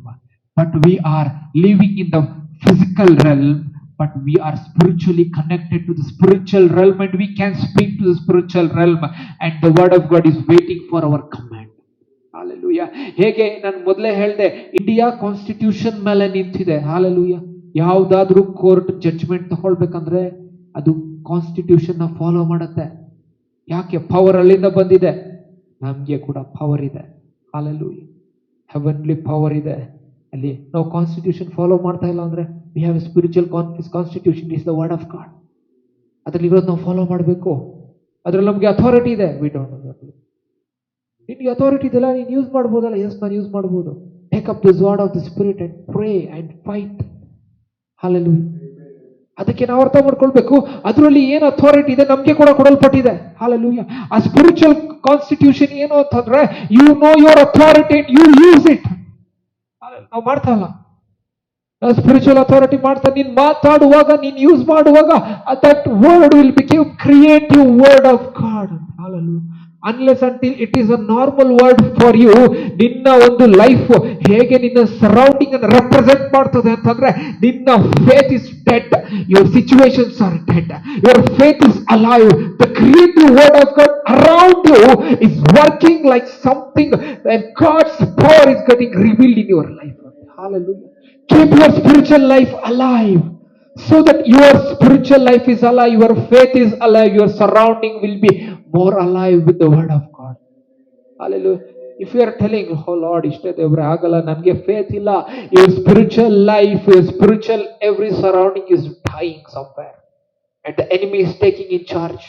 but we are living in the physical realm, but we are spiritually connected to the spiritual realm, and we can speak to the spiritual realm, and the word of God is waiting for our command. Hallelujah. ಹೇಗೆ ನಾನು ಮೊದಲೇ ಹೇಳಿದೆ, India constitution ಮೇಲೆ ನಿಂತಿದೆ. Hallelujah. ಯಾವ್ದಾದ್ರೂ court judgment ತಗೊಳ್ಬೇಕಂದ್ರೆ ಅದು constitution follow ಮಾಡುತ್ತೆ. ಯಾಕೆ? ಪವರ್ ಅಲ್ಲಿಂದ ಬಂದಿದೆ. ನಮ್ಗೆ ಕೂಡ ಪವರ್ ಇದೆ. ಹಾಲೆಲೂಯ. ಹೆವನ್ಲಿ ಪವರ್ ಇದೆ. ಅಲ್ಲಿ ನಾವು ಕಾನ್ಸ್ಟಿಟ್ಯೂಷನ್ ಫಾಲೋ ಮಾಡ್ತಾ ಇಲ್ಲ ಅಂದ್ರೆ we have A spiritual constitution is the word of god. ಅದ್ರಲ್ಲಿ ಇರೋದು ನಾವು ಫಾಲೋ ಮಾಡಬೇಕು. ಅದ್ರಲ್ಲಿ ನಮ್ಗೆ ಅಥಾರಿಟಿ ಇದೆ. We don't know. ನಿನ್ಗೆ ಅಥಾರಿಟಿ ಇದೆಲ್ಲ, ನೀನು ಯೂಸ್ ಮಾಡ್ಬೋದಲ್ಲ? ಎಸ್, ನಾನು ಯೂಸ್ ಮಾಡ್ಬೋದು. Take up this word of the spirit and pray and fight. Hallelujah. ಅದಕ್ಕೆ ನಾವು ಅರ್ಥ ಮಾಡ್ಕೊಳ್ಬೇಕು, ಅದರಲ್ಲಿ ಏನು ಅಥಾರಿಟಿ ಇದೆ ನಮ್ಗೆ ಕೂಡ ಕೊಡಲ್ಪಟ್ಟಿದೆ. ಹಾಲೆಲೂಯ. ಆ ಸ್ಪಿರಿಚುವಲ್ ಕಾನ್ಸ್ಟಿಟ್ಯೂಷನ್ ಏನು ಅಂತಂದ್ರೆ, you know your authority and you use it. ನಾವು ಮಾಡ್ತಾ ಇಲ್ಲ. ಸ್ಪಿರಿಚುವಲ್ ಅಥಾರಿಟಿ ಮಾಡ್ತಾ ನೀನ್ ಮಾತಾಡುವಾಗ, ನೀನ್ ಯೂಸ್ ಮಾಡುವಾಗ, that word will become creative word of God. Hallelujah. Unless until it is a normal word for you, ನಿನ್ನ ಒಂದು ಲೈಫ್ ಹೇಗೆ ನಿನ್ನ ಸರೌಂಡಿಂಗ್ ಅನ್ನು ರೆಪ್ರೆಸೆಂಟ್ ಮಾಡ್ತದೆ ಅಂತಂದ್ರೆ, ನಿನ್ನ faith is dead, your situations are dead, your faith is alive. The creative word of God around you is working like something, and God's power is getting revealed in your life. Hallelujah. Keep your spiritual life alive, so that your spiritual life is alive, your faith is alive, your surrounding will be more alive with the word of God. Hallelujah. If you are telling, oh Lord, ishte devre agala, nange faith illa, your spiritual life, your spiritual every surrounding is dying somewhere, and the enemy is taking in charge.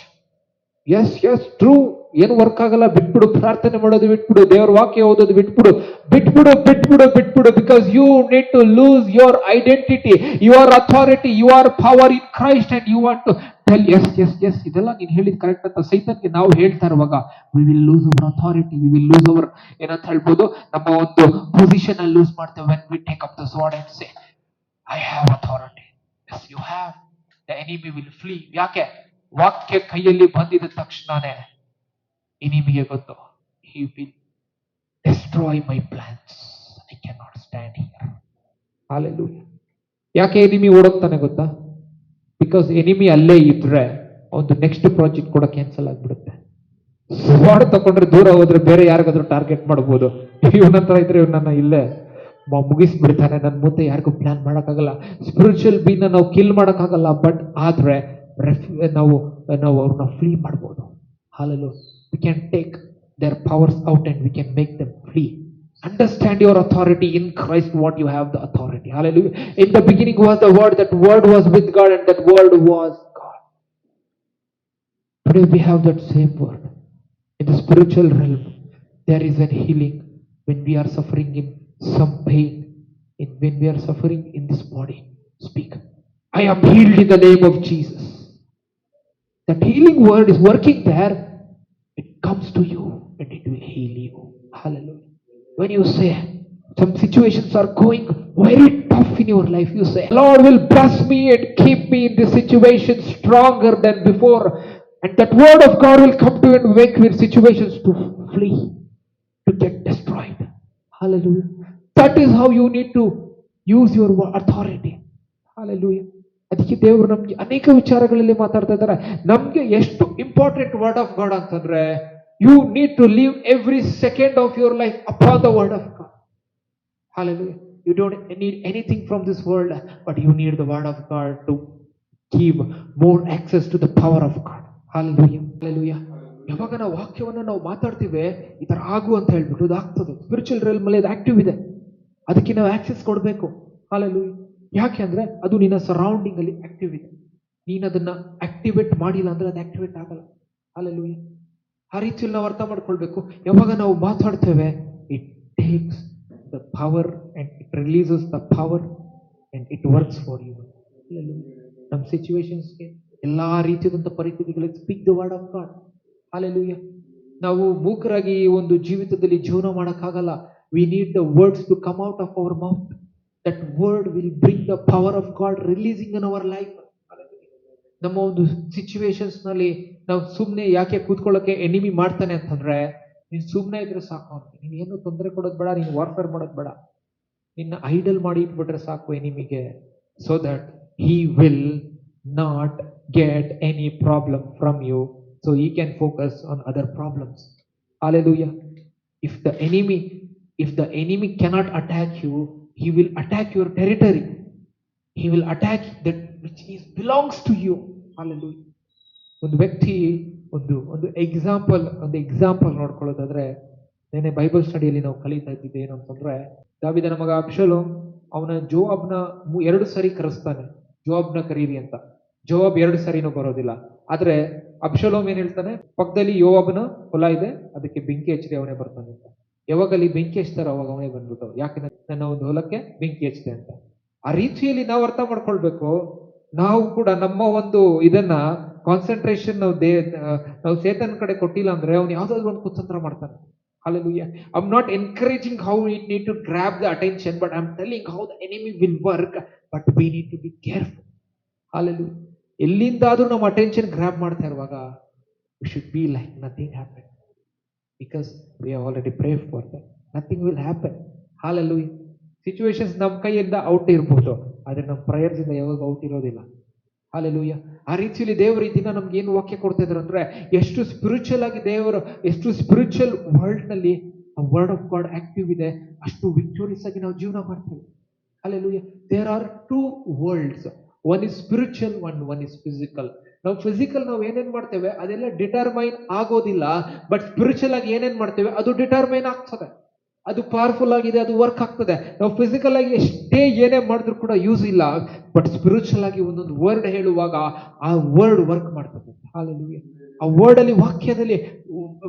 Yes yes true. ಏನು work ಆಗಲ್ಲ, ಬಿಟ್ಬಿಡು. ಪ್ರಾರ್ಥನೆ ಮಾಡೋದು ಬಿಟ್ಬಿಡು, ದೇವರ ವಾಕ್ಯ ಓದೋದು ಬಿಟ್ಬಿಡು, ಬಿಟ್ಬಿಡು ಬಿಟ್ಬಿಡು ಬಿಟ್ಬಿಡು. Because you need to lose your identity, your authority, your power in Christ, and you want to tell yes yes yes ಇದೆಲ್ಲ ನೀನು ಹೇಳಿದ್ ಕರೆಕ್ಟ್ ಅಂತ ಸೈತಾನ್ಗೆ ನಾವು ಹೇಳ್ತಾ ಇರುವಾಗ, we will lose our authority, we will lose our ಏನಂತ ಹೇಳ್ಬೋದು, ನಮ್ಮ ಒಂದು ಪೊಸಿಷನ್ ಅಲ್ಲಿ ಲೂಸ್ ಮಾಡ್ತೇವೆ. When we take up the sword and say I have authority. Yes you have. The enemy will flee. ಯಾಕೆ? ವಾಕ್ಯ ಕೈಯಲ್ಲಿ ಬಂದಿದ ತಕ್ಷಣನೇ ಎನಿಮಿಗೆ ಗೊತ್ತು, he will destroy my plans, I cannot stand here. Hallelujah. ಯಾಕೆ ಎನಿಮಿ ಓಡೋಗ್ತಾನೆ ಗೊತ್ತಾ? ಬಿಕಾಸ್ ಎನಿಮಿ ಅಲ್ಲೇ ಇದ್ರೆ ಒಂದು ನೆಕ್ಸ್ಟ್ ಪ್ರಾಜೆಕ್ಟ್ ಕೂಡ ಕ್ಯಾನ್ಸಲ್ ಆಗ್ಬಿಡುತ್ತೆ. ಸ್ವಾಡ್ ತಗೊಂಡ್ರೆ ದೂರ ಹೋದ್ರೆ ಬೇರೆ ಯಾರಿಗಾದ್ರೂ ಟಾರ್ಗೆಟ್ ಮಾಡಬಹುದು. ಇವನ ಹತ್ರ ಇದ್ರೆ ಇವನನ್ನ ಇಲ್ಲೇ ಮುಗಿಸ್ಬಿಡ್ತಾನೆ, ನನ್ನ ಮುಂದೆ ಯಾರಿಗೂ ಪ್ಲಾನ್ ಮಾಡಕ್ಕಾಗಲ್ಲ. ಸ್ಪಿರಿಚುವಲ್ ಬೀನ ನಾವು ಕಿಲ್ ಮಾಡಕ್ಕಾಗಲ್ಲ, ಬಟ್ ಆದ್ರೆ ನಾವು ಅವ್ರನ್ನ ಫ್ರೀ ಮಾಡ್ಬೋದು. Hallelujah. We can take their powers out and we can make them free. Understand your authority in Christ, what you have the authority. Hallelujah. In the beginning was the word, that word was with God, and that word was God. Today we have that same word. In the spiritual realm, there is a healing when we are suffering in some pain, when we are suffering in this body. Speak, I am healed in the name of Jesus. That healing word is working there. It comes to you and it will heal you. Hallelujah. When you say some situations are going very tough in your life, you say, Lord will bless me and keep me in this situation stronger than before. And that word of God will come to you and make your situations to flee, to get destroyed. Hallelujah. That is how you need to use your authority. Hallelujah. ಅದಕ್ಕೆ ದೇವರು ನಮ್ಗೆ ಅನೇಕ ವಿಚಾರಗಳಲ್ಲಿ ಮಾತಾಡ್ತಾ ಇದ್ದಾರೆ. ನಮ್ಗೆ ಎಷ್ಟು important word of God ಅಂತಂದ್ರೆ, you need to live every second of your life upon the word of God. Hallelujah. You don't need anything from this world, but you need the word of God to give more access to the power of God. Hallelujah. Hallelujah. ಯಾವಾಗ ನಾವು ವಾಕ್ಯವನ್ನು ನಾವು ಮಾತಾಡ್ತೀವಿ, ಈ ತರ ಆಗು ಅಂತ ಹೇಳ್ಬಿಟ್ಟು ಅದಾಗ್ತದೆ. ಸ್ಪಿರಿಚುವಲ್ ರೆಲ್ಮ್ ಅಲ್ಲಿ ಅದು ಆಕ್ಟಿವ್ ಇದೆ, ಅದಕ್ಕೆ ನಾವು ಆಕ್ಸೆಸ್ ಕೊಡಬೇಕು. Hallelujah. ಯಾಕೆ ಅಂದ್ರೆ ಅದು ನಿನ್ನ ಸರೌಂಡಿಂಗ್ ಅಲ್ಲಿ ಆಕ್ಟಿವ್ ಇದೆ. ನೀನು ಅದನ್ನ ಆಕ್ಟಿವೇಟ್ ಮಾಡಿಲ್ಲ ಅಂದ್ರೆ ಅದು ಆಕ್ಟಿವೇಟ್ ಆಗಲ್ಲ. Hallelujah. ಆ ರೀತಿಯಲ್ಲಿ ನಾವು ಅರ್ಥ ಮಾಡ್ಕೊಳ್ಬೇಕು. ಯಾವಾಗ ನಾವು ಮಾತಾಡ್ತೇವೆ, it takes the power and it releases the power and it works for you. ನಮ್ಮ ಸಿಚುವೇಶನ್ಸ್ಗೆ ಎಲ್ಲಾ ರೀತಿಯಾದಂಥ ಪರಿಸ್ಥಿತಿಗಳಿಗೆ speak the word of God. Hallelujah. ನಾವು ಮೂಕರಾಗಿ ಒಂದು ಜೀವಿತದಲ್ಲಿ ಜೀವನ ಮಾಡಕ್ಕಾಗಲ್ಲ. We need the words to come out of our mouth. That word will bring the power of God releasing in our life. ನಮ್ಮ ಒಂದು ಸಿಚುವೇಶನ್ಸ್ ನಲ್ಲಿ ನಾವು ಸುಮ್ಮನೆ ಯಾಕೆ ಕೂತ್ಕೊಳ್ಳೋಕೆ ಎನಿಮಿ ಮಾಡ್ತಾನೆ ಅಂತಂದ್ರೆ, ನೀನ್ ಸುಮ್ಮನೆ ಇದ್ರೆ ಸಾಕು ಅಂತ. ನೀನ್ ಏನು ತೊಂದರೆ ಕೊಡೋದು ಬೇಡ, ನೀನ್ ವಾರ್ಫೇರ್ ಮಾಡೋದು ಬೇಡ, ನಿನ್ನ ಐಡಲ್ ಮಾಡಿ ಇಟ್ಬಿಟ್ರೆ ಸಾಕು ಎನಿಮಿಗೆ. So that he will not get any problem from you, so he can focus on other problems. Hallelujah. if the enemy if the enemy cannot attack you, he will attack your territory, he will attack that which is belongs to you. Hallelujah. ಒಂದು ವ್ಯಕ್ತಿ ಒಂದು example ನೋಡ್ಕೊಳ್ಳೋದಾದ್ರೆ, ನೆನೆ Bible ಸ್ಟಡಿಯಲ್ಲಿ ನಾವು ಕಲಿತಾ ಇದ್ದಿದ್ದು ಏನು ಅಂತಂದ್ರೆ, ದಾವೀದನ ಮಗ ಅಬ್ಷಾಲೋಮ್ ಅವನ ಜೋವಾಬ್ನ 2 ಸರಿ ಕರೆಸ್ತಾನೆ, ಜೋವಾಬ್ನ ಕರೀರಿ ಅಂತ. ಜೋವಾಬ್ 2 ಸರಿನೂ ಬರೋದಿಲ್ಲ. ಆದ್ರೆ ಅಬ್ಷಾಲೋಮ್ ಏನ್ ಹೇಳ್ತಾನೆ, ಪಕ್ಕದಲ್ಲಿ ಯೋವಾಬನ ಹೊಲ ಇದೆ, ಅದಕ್ಕೆ ಬೆಂಕಿ ಹಚ್ಚಿದೆ, ಅವನೇ ಬರ್ತಾನೆ ಅಂತ. ಯಾವಾಗ ಅಲ್ಲಿ ಬೆಂಕಿ ಹಚ್ತಾರ ಅವಾಗ ಅವನೇ ಬಂದ್ಬಿಟ್ಟು, ಯಾಕೆ ನನ್ನ ಒಂದು ಹೊಲಕ್ಕೆ ಬೆಂಕಿ ಹಚ್ಚಿದೆ ಅಂತ. ಆ ರೀತಿಯಲ್ಲಿ ನಾವು ಅರ್ಥ ಮಾಡ್ಕೊಳ್ಬೇಕು. ನಾವು ಕೂಡ ನಮ್ಮ ಒಂದು ಇದನ್ನ ಕಾನ್ಸಂಟ್ರೇಷನ್ ನಾವು ಸೇತನ ಕಡೆ ಕೊಟ್ಟಿಲ್ಲ ಅಂದ್ರೆ ಅವ್ನು ಯಾವ್ದಾದ್ರು ಒಂದು ಕುತಂತ್ರ ಮಾಡ್ತಾನೆ. Hallelujah. I'm not encouraging how we need to grab the attention, but I'm telling how the enemy will work, but we need to be careful. Hallelujah. ಎಲ್ಲಿಂದಾದ್ರೂ ನಮ್ಮ ಅಟೆನ್ಷನ್ ಗ್ರಾಬ್ ಮಾಡ್ತಾ ಇರುವಾಗ we should be like nothing happened, because we have already prayed for that. Nothing will happen. Hallelujah. Situations ನಮ್ಮ ಕೈಯಿಂದ out ಇರ್ಬೋದು, ಆದ್ರೆ ನಮ್ಮ prayers ಇಂದ ಯಾವಾಗ ಔಟ್ ಇರೋದಿಲ್ಲ. Hallelujah. ಆ ರೀತಿಯಲ್ಲಿ ದೇವರು ಈ ದಿನ ನಮ್ಗೆ ಏನು ವಾಕ್ಯ ಕೊಡ್ತಾ ಇದ್ರು ಅಂದ್ರೆ, ಎಷ್ಟು ಸ್ಪಿರಿಚುವಲ್ ಆಗಿ ದೇವರು, ಎಷ್ಟು ಸ್ಪಿರಿಚುವಲ್ ವರ್ಲ್ಡ್ ನಲ್ಲಿ ಆ ವರ್ಡ್ ಆಫ್ ಗಾಡ್ ಆಕ್ಟಿವ್ ಇದೆ, ಅಷ್ಟು ವಿಕ್ಟೋರಿಯಸ್ ಆಗಿ ನಾವು ಜೀವನ ಮಾಡ್ತೇವೆ. Hallelujah. There are 2 worlds. One is spiritual, one is physical. ನಾವು ಫಿಸಿಕಲ್ ನಾವು ಏನೇನ್ ಮಾಡ್ತೇವೆ ಅದೆಲ್ಲ ಡಿಟರ್ಮೈನ್ ಆಗೋದಿಲ್ಲ, ಬಟ್ ಸ್ಪಿರಿಚುವಲ್ ಆಗಿ ಏನೇನ್ ಮಾಡ್ತೇವೆ ಅದು ಡಿಟರ್ಮೈನ್ ಆಗ್ತದೆ, ಅದು ಪವರ್ಫುಲ್ ಆಗಿದೆ, ಅದು ವರ್ಕ್ ಆಗ್ತದೆ. ನಾವು ಫಿಸಿಕಲ್ ಆಗಿ ಎಷ್ಟೇ ಏನೇ ಮಾಡಿದ್ರು ಕೂಡ ಯೂಸ್ ಇಲ್ಲ, ಬಟ್ ಸ್ಪಿರಿಚುವಲ್ ಆಗಿ ಒಂದೊಂದು ವರ್ಡ್ ಹೇಳುವಾಗ ಆ ವರ್ಡ್ ವರ್ಕ್ ಮಾಡ್ತದೆ. Hallelujah. ಆ ವರ್ಡ್ ಅಲ್ಲಿ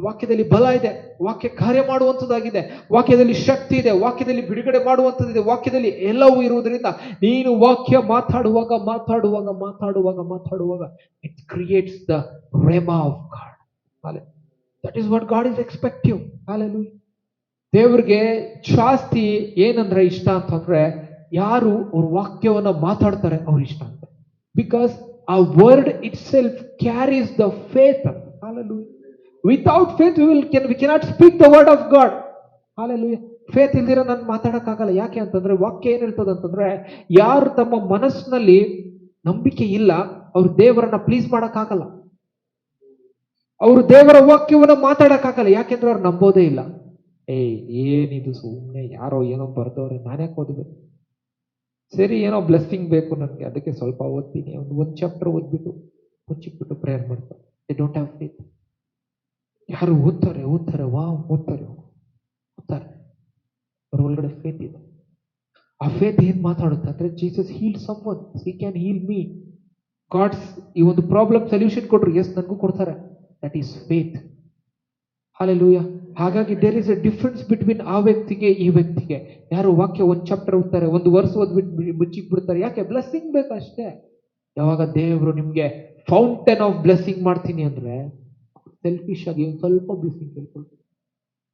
ವಾಕ್ಯದಲ್ಲಿ ಬಲ ಇದೆ, ವಾಕ್ಯ ಕಾರ್ಯ ಮಾಡುವಂಥದ್ದಾಗಿದೆ, ವಾಕ್ಯದಲ್ಲಿ ಶಕ್ತಿ ಇದೆ, ವಾಕ್ಯದಲ್ಲಿ ಬಿಡುಗಡೆ ಮಾಡುವಂಥದ್ದಿದೆ, ವಾಕ್ಯದಲ್ಲಿ ಎಲ್ಲವೂ ಇರುವುದರಿಂದ ನೀನು ವಾಕ್ಯ ಮಾತಾಡುವಾಗ it creates the rhema of God. That is what God is expecting. Hallelujah. ದೇವ್ರಿಗೆ ಜಾಸ್ತಿ ಏನಂದ್ರೆ ಇಷ್ಟ ಅಂತಂದ್ರೆ, ಯಾರು ಅವ್ರ ವಾಕ್ಯವನ್ನ ಮಾತಾಡ್ತಾರೆ ಅವ್ರ ಇಷ್ಟ ಅಂತ. ಬಿಕಾಸ್ ಆ word it self carries the faith. Hallelujah. Without faith we cannot speak the word of God. Hallelujah. Faith ಇಲ್ದಿರ ನಾನು ಮಾತಾಡಕ್ಕಾಗಲ್ಲ. ಯಾಕೆ ಅಂತಂದ್ರೆ ವಾಕ್ಯ ಏನ್ ಹೇಳ್ತದ ಅಂತಂದ್ರೆ, ಯಾರು ತಮ್ಮ ಮನಸ್ಸಿನಲ್ಲಿ ನಂಬಿಕೆ ಇಲ್ಲ ಅವ್ರು ದೇವರನ್ನ ಪ್ಲೀಸ್ ಮಾಡಕ್ಕಾಗಲ್ಲ, ಅವರು ದೇವರ ವಾಕ್ಯವನ್ನ ಮಾತಾಡಕ್ಕಾಗಲ್ಲ. ಯಾಕೆಂದ್ರೆ ಅವ್ರು ನಂಬೋದೇ ಇಲ್ಲ. ಏನಿದು ಸುಮ್ಮನೆ ಯಾರೋ ಏನೋ ಬರ್ದವ್ರೆ, ನಾನ್ಯಾಕೆ ಓದ್ಬೇಕು, ಸರಿ ಏನೋ ಬ್ಲೆಸ್ಸಿಂಗ್ ಬೇಕು ನನಗೆ, ಅದಕ್ಕೆ ಸ್ವಲ್ಪ ಓದ್ತೀನಿ, ಒಂದು ಚಾಪ್ಟರ್ ಓದ್ಬಿಟ್ಟು ಮುಚ್ಚಿಕ್ಬಿಟ್ಟು ಪ್ರೇಯರ್ ಮಾಡ್ತಾರೆ. They don't have faith. ಯಾರು ಓದ್ತಾರೆ ಅವ್ರ ಒಳಗಡೆ ಫೇತ್ ಇದೆ. ಆ ಫೇತ್ ಏನ್ ಮಾತಾಡುತ್ತೆ ಅಂದ್ರೆ, Jesus heal someone, he can heal me. God's ಈ ಒಂದು ಪ್ರಾಬ್ಲಮ್ ಸೊಲ್ಯೂಷನ್ ಕೊಟ್ರು, ಎಸ್ ನನಗೂ ಕೊಡ್ತಾರೆ. That is faith. Hallelujah. ಹಾಗಾಗಿ there is a difference between ಆ ವ್ಯಕ್ತಿಗೆ ಈ ವ್ಯಕ್ತಿಗೆ. ಯಾರು ವಾಕ್ಯ ಒಂದು ಚಾಪ್ಟರ್ ಓದ್ತಾರೆ, ಒಂದು ವರ್ಷ ಓದ್ಬಿಟ್ಟು ಮುಚ್ಚಿಕ್ ಬಿಡ್ತಾರೆ. ಯಾಕೆ? ಬ್ಲೆಸ್ಸಿಂಗ್ ಬೇಕಷ್ಟೇ. ಯಾವಾಗ ದೇವರು ನಿಮ್ಗೆ ಫೌಂಟೇನ್ ಆಫ್ ಬ್ಲೆಸ್ಸಿಂಗ್ ಮಾಡ್ತೀನಿ ಅಂದ್ರೆ, ಸೆಲ್ಫಿಶ್ ಆಗಿ ಒಂದು ಸ್ವಲ್ಪ ಬ್ಲೆಸ್ಸಿಂಗ್ ಕೇಳ್ಕೊಳ್ತೀವಿ.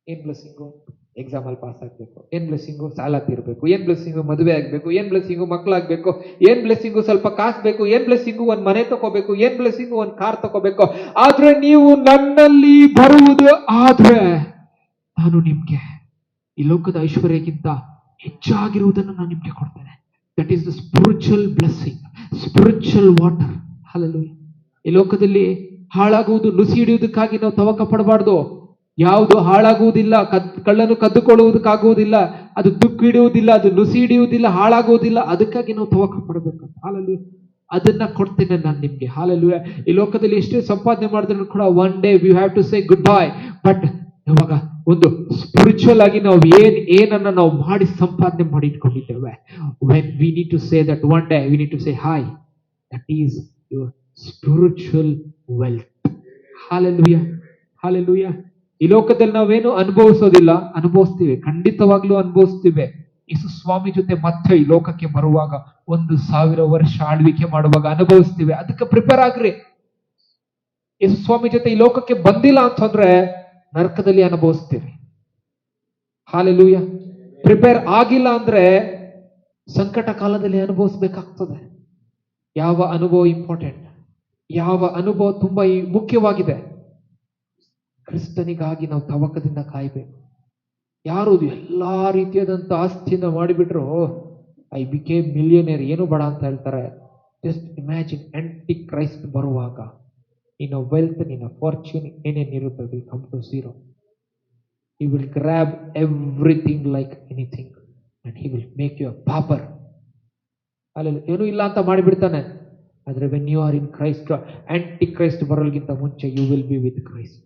ಏನ್ ಬ್ಲೆಸ್ಸಿಂಗು? ಎಕ್ಸಾಮ್ ಅಲ್ಲಿ ಪಾಸ್ ಆಗ್ಬೇಕು. ಏನ್ ಬ್ಲೆಸ್ಸಿಂಗು? ಸಾಲ ತೀರ್ಬೇಕು. ಏನ್ ಬ್ಲೆಸ್ಸಿಂಗು? ಮದುವೆ ಆಗ್ಬೇಕು. ಏನ್ ಬ್ಲೆಸ್ಸಿಂಗು? ಮಕ್ಕಳಾಗ್ಬೇಕು. ಏನ್ ಬ್ಲೆಸ್ಸಿಂಗು? ಸ್ವಲ್ಪ ಕಾಸು ಬೇಕು. ಏನ್ ಬ್ಲೆಸ್ಸಿಂಗು? ಒಂದ್ ಮನೆ ತಗೋಬೇಕು. ಏನ್ ಬ್ಲೆಸ್ಸಿಂಗು? ಒಂದ್ ಕಾರ್ ತಗೋಬೇಕು. ಆದ್ರೆ ನೀವು ನನ್ನಲ್ಲಿ ಬರುವುದು ಆದ್ರೆ ನಾನು ನಿಮ್ಗೆ ಈ ಲೋಕದ ಐಶ್ವರ್ಯಕ್ಕಿಂತ ಹೆಚ್ಚಾಗಿರುವುದನ್ನು ನಾನು ನಿಮ್ಗೆ ಕೊಡ್ತೇನೆ. That is the spiritual blessing, spiritual water. Hallelujah. ಈ ಲೋಕದಲ್ಲಿ ಹಾಳಾಗುವುದು, ನುಸಿ ಹಿಡಿಯುವುದಕ್ಕಾಗಿ ನಾವು ತವಕ ಪಡಬಾರ್ದು. ಯಾವುದು ಹಾಳಾಗುವುದಿಲ್ಲ, ಕಳ್ಳನು ಕದ್ದುಕೊಳ್ಳುವುದಕ್ಕಾಗುವುದಿಲ್ಲ, ಅದು ತುಕ್ಕು ಹಿಡಿಯುವುದಿಲ್ಲ, ಅದು ನುಸಿ ಹಿಡಿಯುವುದಿಲ್ಲ, ಹಾಳಾಗುವುದಿಲ್ಲ. ಅದಕ್ಕಾಗಿ ನಾವು ತವಕ ಪಡಬೇಕು. Hallelujah. ಅದನ್ನ ಕೊಡ್ತೇನೆ ನಾನು ನಿಮ್ಗೆ. Hallelujah. ಈ ಲೋಕದಲ್ಲಿ ಎಷ್ಟೇ ಸಂಪಾದನೆ ಮಾಡಿದ್ರು ಕೂಡ one day we have to say goodbye. But ಇವಾಗ ಒಂದು ಸ್ಪಿರಿಚುವಲ್ ಆಗಿ ನಾವು ಏನನ್ನ ನಾವು ಮಾಡಿ ಸಂಪಾದನೆ ಮಾಡಿ ಇಟ್ಕೊಂಡಿದ್ದೇವೆ, when we need to say that one day we need to say hi, that is your spiritual wealth. Hallelujah. Hallelujah. ಈ ಲೋಕದಲ್ಲಿ ನಾವೇನು ಅನುಭವಿಸೋದಿಲ್ಲ, ಅನುಭವಿಸ್ತೀವಿ, ಖಂಡಿತವಾಗ್ಲೂ ಅನುಭವಿಸ್ತೀವಿ. ಯೇಸು ಸ್ವಾಮಿ ಜೊತೆ ಮತ್ತೆ ಈ ಲೋಕಕ್ಕೆ ಬರುವಾಗ 1000 ವರ್ಷ ಆಳ್ವಿಕೆ ಮಾಡುವಾಗ ಅನುಭವಿಸ್ತೀವಿ. ಅದಕ್ಕೆ ಪ್ರಿಪೇರ್ ಆಗ್ರಿ. ಯೇಸು ಸ್ವಾಮಿ ಜೊತೆ ಈ ಲೋಕಕ್ಕೆ ಬಂದಿಲ್ಲ ಅಂತಂದ್ರೆ ನರಕದಲ್ಲಿ ಅನುಭವಿಸ್ತೀವಿ. Hallelujah. ಪ್ರಿಪೇರ್ ಆಗಿಲ್ಲ ಅಂದ್ರೆ ಸಂಕಟ ಕಾಲದಲ್ಲಿ ಅನುಭವಿಸ್ಬೇಕಾಗ್ತದೆ. ಯಾವ ಅನುಭವ ಇಂಪಾರ್ಟೆಂಟ್, ಯಾವ ಅನುಭವ ತುಂಬಾ ಮುಖ್ಯವಾಗಿದೆ. ಕ್ರಿಸ್ತನಿಗಾಗಿ ನಾವು ತವಕದಿಂದ ಕಾಯಬೇಕು. ಯಾರು ಎಲ್ಲಾ ರೀತಿಯಾದಂಥ ಆಸ್ತಿಯಿಂದ ಮಾಡಿಬಿಟ್ರು, ಐ ಬಿಕೇಮ್ ಮಿಲಿಯನೇರ್, ಏನು ಬೇಡ ಅಂತ ಹೇಳ್ತಾರೆ. ಜಸ್ಟ್ ಇಮ್ಯಾಜಿನ್, ಆಂಟಿ ಕ್ರೈಸ್ಟ್ ಬರುವಾಗ ನಿನ್ನ ವೆಲ್ತ್, ನಿನ್ನ ಫಾರ್ಚ್ಯೂನ್ ಏನೇನಿರುತ್ತೆ will come to zero. He will grab everything like anything and he will make you a pauper. ಅಲ್ಲಿ ಏನೂ ಇಲ್ಲ ಅಂತ ಮಾಡಿಬಿಡ್ತಾನೆ. ಆದರೆ when you are in Christ, anti Christ ಬರೋಲ್ಗಿಂತ ಮುಂಚೆ you will be with Christ.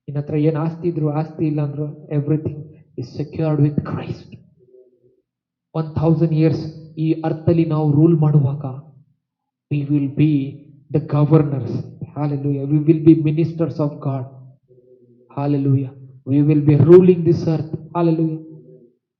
ನಿನ್ನ ಹತ್ರ ಏನು ಆಸ್ತಿ ಇದ್ರು, ಆಸ್ತಿ ಇಲ್ಲ ಅಂದ್ರು, everything is secured with Christ. 1000 years ಈ ಅರ್ಥದಲ್ಲಿ ನಾವು ರೂಲ್ ಮಾಡುವಾಗ we will be the governors. Hallelujah. We will be ministers of God. Hallelujah. We will be ruling this earth. Hallelujah.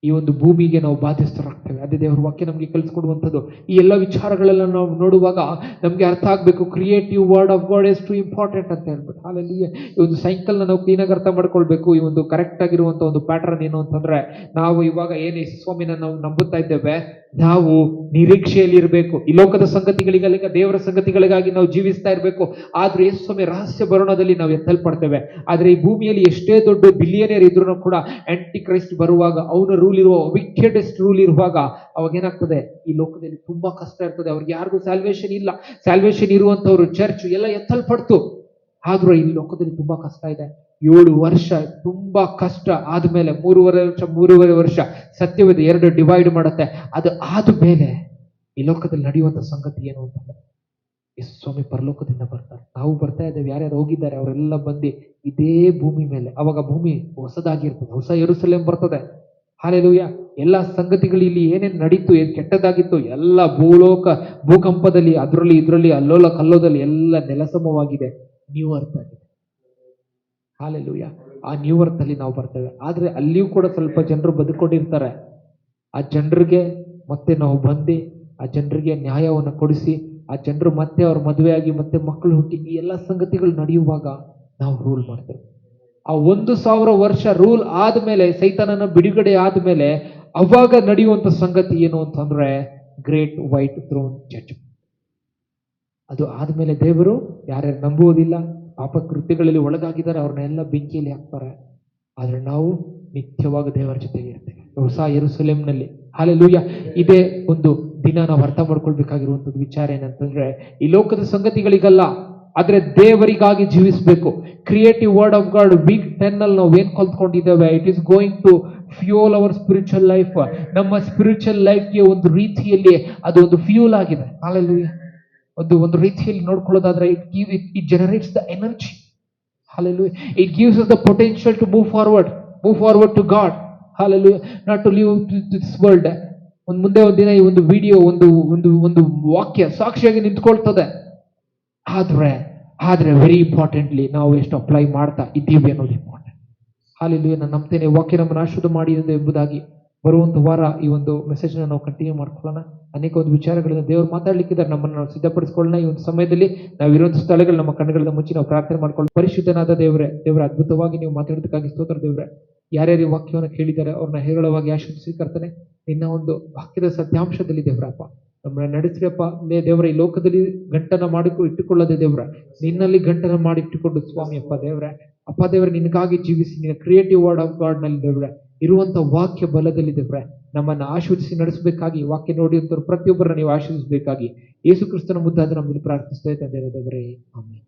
ಈ ಒಂದು ಭೂಮಿಗೆ ನಾವು ಬಾಧ್ಯಸ್ಥರಾಗ್ತೇವೆ. ಅದೇ ದೇವರ ವಾಕ್ಯ ನಮಗೆ ಕಲಿಸ್ಕೊಡುವಂಥದ್ದು. ಈ ಎಲ್ಲ ವಿಚಾರಗಳೆಲ್ಲ ನಾವು ನೋಡುವಾಗ ನಮಗೆ ಅರ್ಥ ಆಗಬೇಕು, creative word of God is too important ಅಂತ ಹೇಳ್ಬಿಟ್ಟು. ಹಾಲೆಲೂಯಾ. ಈ ಒಂದು ಸೈಕಲ್ನ ನಾವು ಕ್ಲೀನಾಗಿ ಅರ್ಥ ಮಾಡ್ಕೊಳ್ಬೇಕು. ಈ ಒಂದು ಕರೆಕ್ಟ್ ಆಗಿರುವಂಥ ಒಂದು ಪ್ಯಾಟರ್ನ್ ಏನು ಅಂತಂದ್ರೆ, ನಾವು ಇವಾಗ ಏನು ಯೇಸುಸ್ವಾಮಿನ ನಾವು ನಂಬುತ್ತಾ ಇದ್ದೇವೆ, ನಾವು ನಿರೀಕ್ಷೆಯಲ್ಲಿ ಇರಬೇಕು. ಈ ಲೋಕದ ಸಂಗತಿಗಳಿಗಾಗಿ, ದೇವರ ಸಂಗತಿಗಳಿಗಾಗಿ ನಾವು ಜೀವಿಸ್ತಾ ಇರಬೇಕು. ಆದ್ರೆ ಯೇಸುಸ್ವಾಮಿ ರಹಸ್ಯ ಭರಣದಲ್ಲಿ ನಾವು ಎತ್ತಲ್ಪಡ್ತೇವೆ. ಆದ್ರೆ ಈ ಭೂಮಿಯಲ್ಲಿ ಎಷ್ಟೇ ದೊಡ್ಡ ಬಿಲಿಯನೇರ್ ಇದ್ರೂ ಕೂಡ ಆಂಟಿ ಕ್ರೈಸ್ಟ್ ಬರುವಾಗ, ಅವನ ರೂಲ್ ಇರುವ, ವಿಕೆಡೆಸ್ಟ್ ರೂಲ್ ಇರುವಾಗ, ಅವಾಗ ಏನಾಗ್ತದೆ, ಈ ಲೋಕದಲ್ಲಿ ತುಂಬಾ ಕಷ್ಟ ಇರ್ತದೆ. ಅವ್ರಿಗೆ ಯಾರಿಗೂ ಸ್ಯಾಲ್ವೇಷನ್ ಇಲ್ಲ. ಸ್ಯಾಲ್ವೇಷನ್ ಇರುವಂತವ್ರು ಚರ್ಚ್ ಎಲ್ಲ ಎತ್ತಲ್ಪಡ್ತು. ಆದ್ರೂ ಈ ಲೋಕದಲ್ಲಿ ತುಂಬಾ ಕಷ್ಟ ಇದೆ. 7 ವರ್ಷ ತುಂಬಾ ಕಷ್ಟ ಆದ್ಮೇಲೆ 3.5 ವರ್ಷ ಸತ್ಯವೇದ 2 ಡಿವೈಡ್ ಮಾಡುತ್ತೆ. ಅದು ಆದ್ಮೇಲೆ ಈ ಲೋಕದಲ್ಲಿ ನಡೆಯುವಂತ ಸಂಗತಿ ಏನು ಅಂತಂದ್ರೆ, ಯೇಸು ಸ್ವಾಮಿ ಪರಲೋಕದಿಂದ ಬರ್ತಾರೆ. ನಾವು ಬರ್ತಾ ಇದ್ದೇವೆ. ಯಾರ್ಯಾರು ಹೋಗಿದ್ದಾರೆ ಅವರೆಲ್ಲ ಬಂದು ಇದೇ ಭೂಮಿ ಮೇಲೆ, ಅವಾಗ ಭೂಮಿ ಹೊಸದಾಗಿರ್ತದೆ, ಹೊಸ ಯೆರೂಸಲೇಮ್ ಬರ್ತದೆ. ಹಾಲೆಲೂಯಾ. ಎಲ್ಲ ಸಂಗತಿಗಳು ಇಲ್ಲಿ ಏನೇನು ನಡೀತು, ಏನ್ ಕೆಟ್ಟದಾಗಿತ್ತು, ಎಲ್ಲ ಭೂಕಂಪದಲ್ಲಿ, ಅದರಲ್ಲಿ ಇದರಲ್ಲಿ ಅಲ್ಲೋಲ ಕಲ್ಲೋದಲ್ಲಿ ಎಲ್ಲ ನೆಲಸಮವಾಗಿದೆ. ನ್ಯೂ ಅರ್ತ್ ಆಗಿದೆ. ಹಾಲೆಲೂಯಾ. ಆ ನ್ಯೂ ಅರ್ತ್ ಅಲ್ಲಿ ನಾವು ಬರ್ತೇವೆ. ಆದ್ರೆ ಅಲ್ಲಿಯೂ ಕೂಡ ಸ್ವಲ್ಪ ಜನರು ಬದುಕೊಂಡಿರ್ತಾರೆ. ಆ ಜನರಿಗೆ ಮತ್ತೆ ನಾವು ಬಂದು ಆ ಜನರಿಗೆ ನ್ಯಾಯವನ್ನು ಕೊಡಿಸಿ, ಆ ಜನರು ಮತ್ತೆ ಅವ್ರ ಮದುವೆ ಆಗಿ ಮತ್ತೆ ಮಕ್ಕಳು ಹುಟ್ಟಿ, ಈ ಎಲ್ಲ ಸಂಗತಿಗಳು ನಡೆಯುವಾಗ ನಾವು ರೂಲ್ ಮಾಡ್ತೇವೆ. ಆ 1000 ವರ್ಷ ರೂಲ್ ಆದ್ಮೇಲೆ, ಸೈತಾನನ ಬಿಡುಗಡೆ ಆದ್ಮೇಲೆ, ಅವಾಗ ನಡೆಯುವಂತ ಸಂಗತಿ ಏನು ಅಂತಂದ್ರೆ, ಗ್ರೇಟ್ ವೈಟ್ ಥ್ರೋನ್ ಜಡ್ಜ್ಮೆಂಟ್. ಅದು ಆದ್ಮೇಲೆ ದೇವರು ಯಾರ್ಯಾರು ನಂಬುವುದಿಲ್ಲ, ಪಾಪ ಕೃತ್ಯಗಳಲ್ಲಿ ಒಳಗಾಗಿದ್ದಾರೆ, ಅವ್ರನ್ನೆಲ್ಲ ಬೆಂಕಿಯಲ್ಲಿ ಹಾಕ್ತಾರೆ. ಆದ್ರೆ ನಾವು ನಿತ್ಯವಾಗಿ ದೇವರ ಜೊತೆಗೆ ಇರ್ತೇವೆ, ಹೊಸ ಯೆರೂಸಲೇಮ್ನಲ್ಲಿ. ಹಾಲೆಲೂಯಾ. ಇದೇ ಒಂದು ದಿನ ನಾವು ಅರ್ಥ ಮಾಡ್ಕೊಳ್ಬೇಕಾಗಿರುವಂತದ್ದು ವಿಚಾರ ಏನಂತಂದ್ರೆ, ಈ ಲೋಕದ ಸಂಗತಿಗಳಿಗಲ್ಲ, ಆದ್ರೆ ದೇವರಿಗಾಗಿ ಜೀವಿಸಬೇಕು. Creative word of God week 10 ಅಲ್ಲಿ ನಾವು ಏನ್ ಕಲ್ತ್ಕೊಂಡಿದ್ದೇವೆ, it is going to fuel our spiritual life. ನಮ್ಮ ಸ್ಪಿರಿಚುವಲ್ ಲೈಫ್ಗೆ ಒಂದು ರೀತಿಯಲ್ಲಿ ಅದು ಒಂದು ಫ್ಯೂಲ್ ಆಗಿದೆ. ಹಾಲೆಲೂಯಾ. ಒಂದು ರೀತಿಯಲ್ಲಿ ನೋಡ್ಕೊಳ್ಳೋದಾದ್ರೆ, it generates the energy. Hallelujah. It gives us the potential to move forward to God. Hallelujah. Not to live this world. ಮುಂದೆ ಒಂದು ದಿನ ಈ ಒಂದು ವಿಡಿಯೋ, ಒಂದು ವಾಕ್ಯ ಸಾಕ್ಷಿಯಾಗಿ ನಿಂತ್ಕೊಳ್ತದೆ. ಆದ್ರೆ ವೆರಿ ಇಂಪಾರ್ಟೆಂಟ್ಲಿ ನಾವು ಎಷ್ಟು ಅಪ್ಲೈ ಮಾಡ್ತಾ ಇದ್ದೀವಿ ಅನ್ನೋದು ಇಂಪಾರ್ಟೆಂಟ್. ಹಾಲೆಲೂಯಾ. ನಾನು ನಂಬ್ತೇನೆ ವಾಕ್ಯ ನಮ್ಮನ್ನು ಆಶೀರ್ವಾದ ಮಾಡಿದೆ ಎಂಬುದಾಗಿ. ಬರುವಂತ ವಾರ ಈ ಒಂದು ಮೆಸೇಜ್ ನಾವು ಕಂಟಿನ್ಯೂ ಮಾಡ್ಕೊಳ್ಳೋಣ. ಅನೇಕ ಒಂದು ವಿಚಾರಗಳನ್ನ ದೇವರು ಮಾತಾಡ್ಲಿಕ್ಕಿದ್ದಾರೆ. ನಮ್ಮನ್ನು ನಾವು ಸಿದ್ಧಪಡಿಸ್ಕೊಳ್ಳೋಣ. ಈ ಒಂದು ಸಮಯದಲ್ಲಿ ನಾವು ಇರುವಂತಹ ಸ್ಥಳಗಳು ನಮ್ಮ ಕಣ್ಣುಗಳ ಮುಚ್ಚಿ ನಾವು ಪ್ರಾರ್ಥನೆ ಮಾಡ್ಕೊಳ್ಳೋಣ. ಪರಿಶುದ್ಧನಾದ ದೇವರೇ, ಅದ್ಭುತವಾಗಿ ನೀವು ಮಾತಾಡೋದಕ್ಕಾಗಿ ಸ್ತೋತ್ರ ದೇವರೇ. ಯಾರ್ಯಾರು ಈ ವಾಕ್ಯವನ್ನು ಕೇಳಿದ್ದಾರೆ ಅವ್ರನ್ನ ಹೇರಳವಾಗಿ ಆಶೀರ್ವದಿಸಿ ಕರ್ತನೆ. ನಿನ್ನ ಒಂದು ವಾಕ್ಯದ ಸತ್ಯಾಂಶದಲ್ಲಿ ದೇವರಪ್ಪ ನಮ್ಮನ್ನ ನಡೆಸ್ರಿಯಪ್ಪ. ದೇವರ ಈ ಲೋಕದಲ್ಲಿ ಗಂಟನ ಮಾಡಿ ಇಟ್ಟುಕೊಳ್ಳದೆ ದೇವರ, ನಿನ್ನಲ್ಲಿ ಗಂಟನ ಮಾಡಿ ಇಟ್ಟುಕೊಂಡು ಸ್ವಾಮಿ ಅಪ್ಪ ದೇವರೇ, ನಿನಗಾಗಿ ಜೀವಿಸಿ, ನಿನ್ನ ಕ್ರಿಯೇಟಿವ್ ವರ್ಡ್ ಆಫ್ ಗಾಡ್ ನಲ್ಲಿ ದೇವರೇ ಇರುವಂತ ವಾಕ್ಯ ಬಲದಲ್ಲಿ ದೇವರೇ ನಮ್ಮನ್ನ ಆಶೀರ್ವದಿಸಿ ನಡೆಸಬೇಕಾಗಿ, ವಾಕ್ಯ ನೋಡಿದಂತವ್ರು ಪ್ರತಿಯೊಬ್ಬರನ್ನ ನೀವು ಆಶೀರ್ವಿಸಬೇಕಾಗಿ ಯೇಸು ಕ್ರಿಸ್ತನ ಮುದ್ದಾದ ನಮ್ಮಲ್ಲಿ ಪ್ರಾರ್ಥಿಸ್ತಾ ಇದ್ದೇವೆ ದೇವರೇ. ಆಮೆನ್.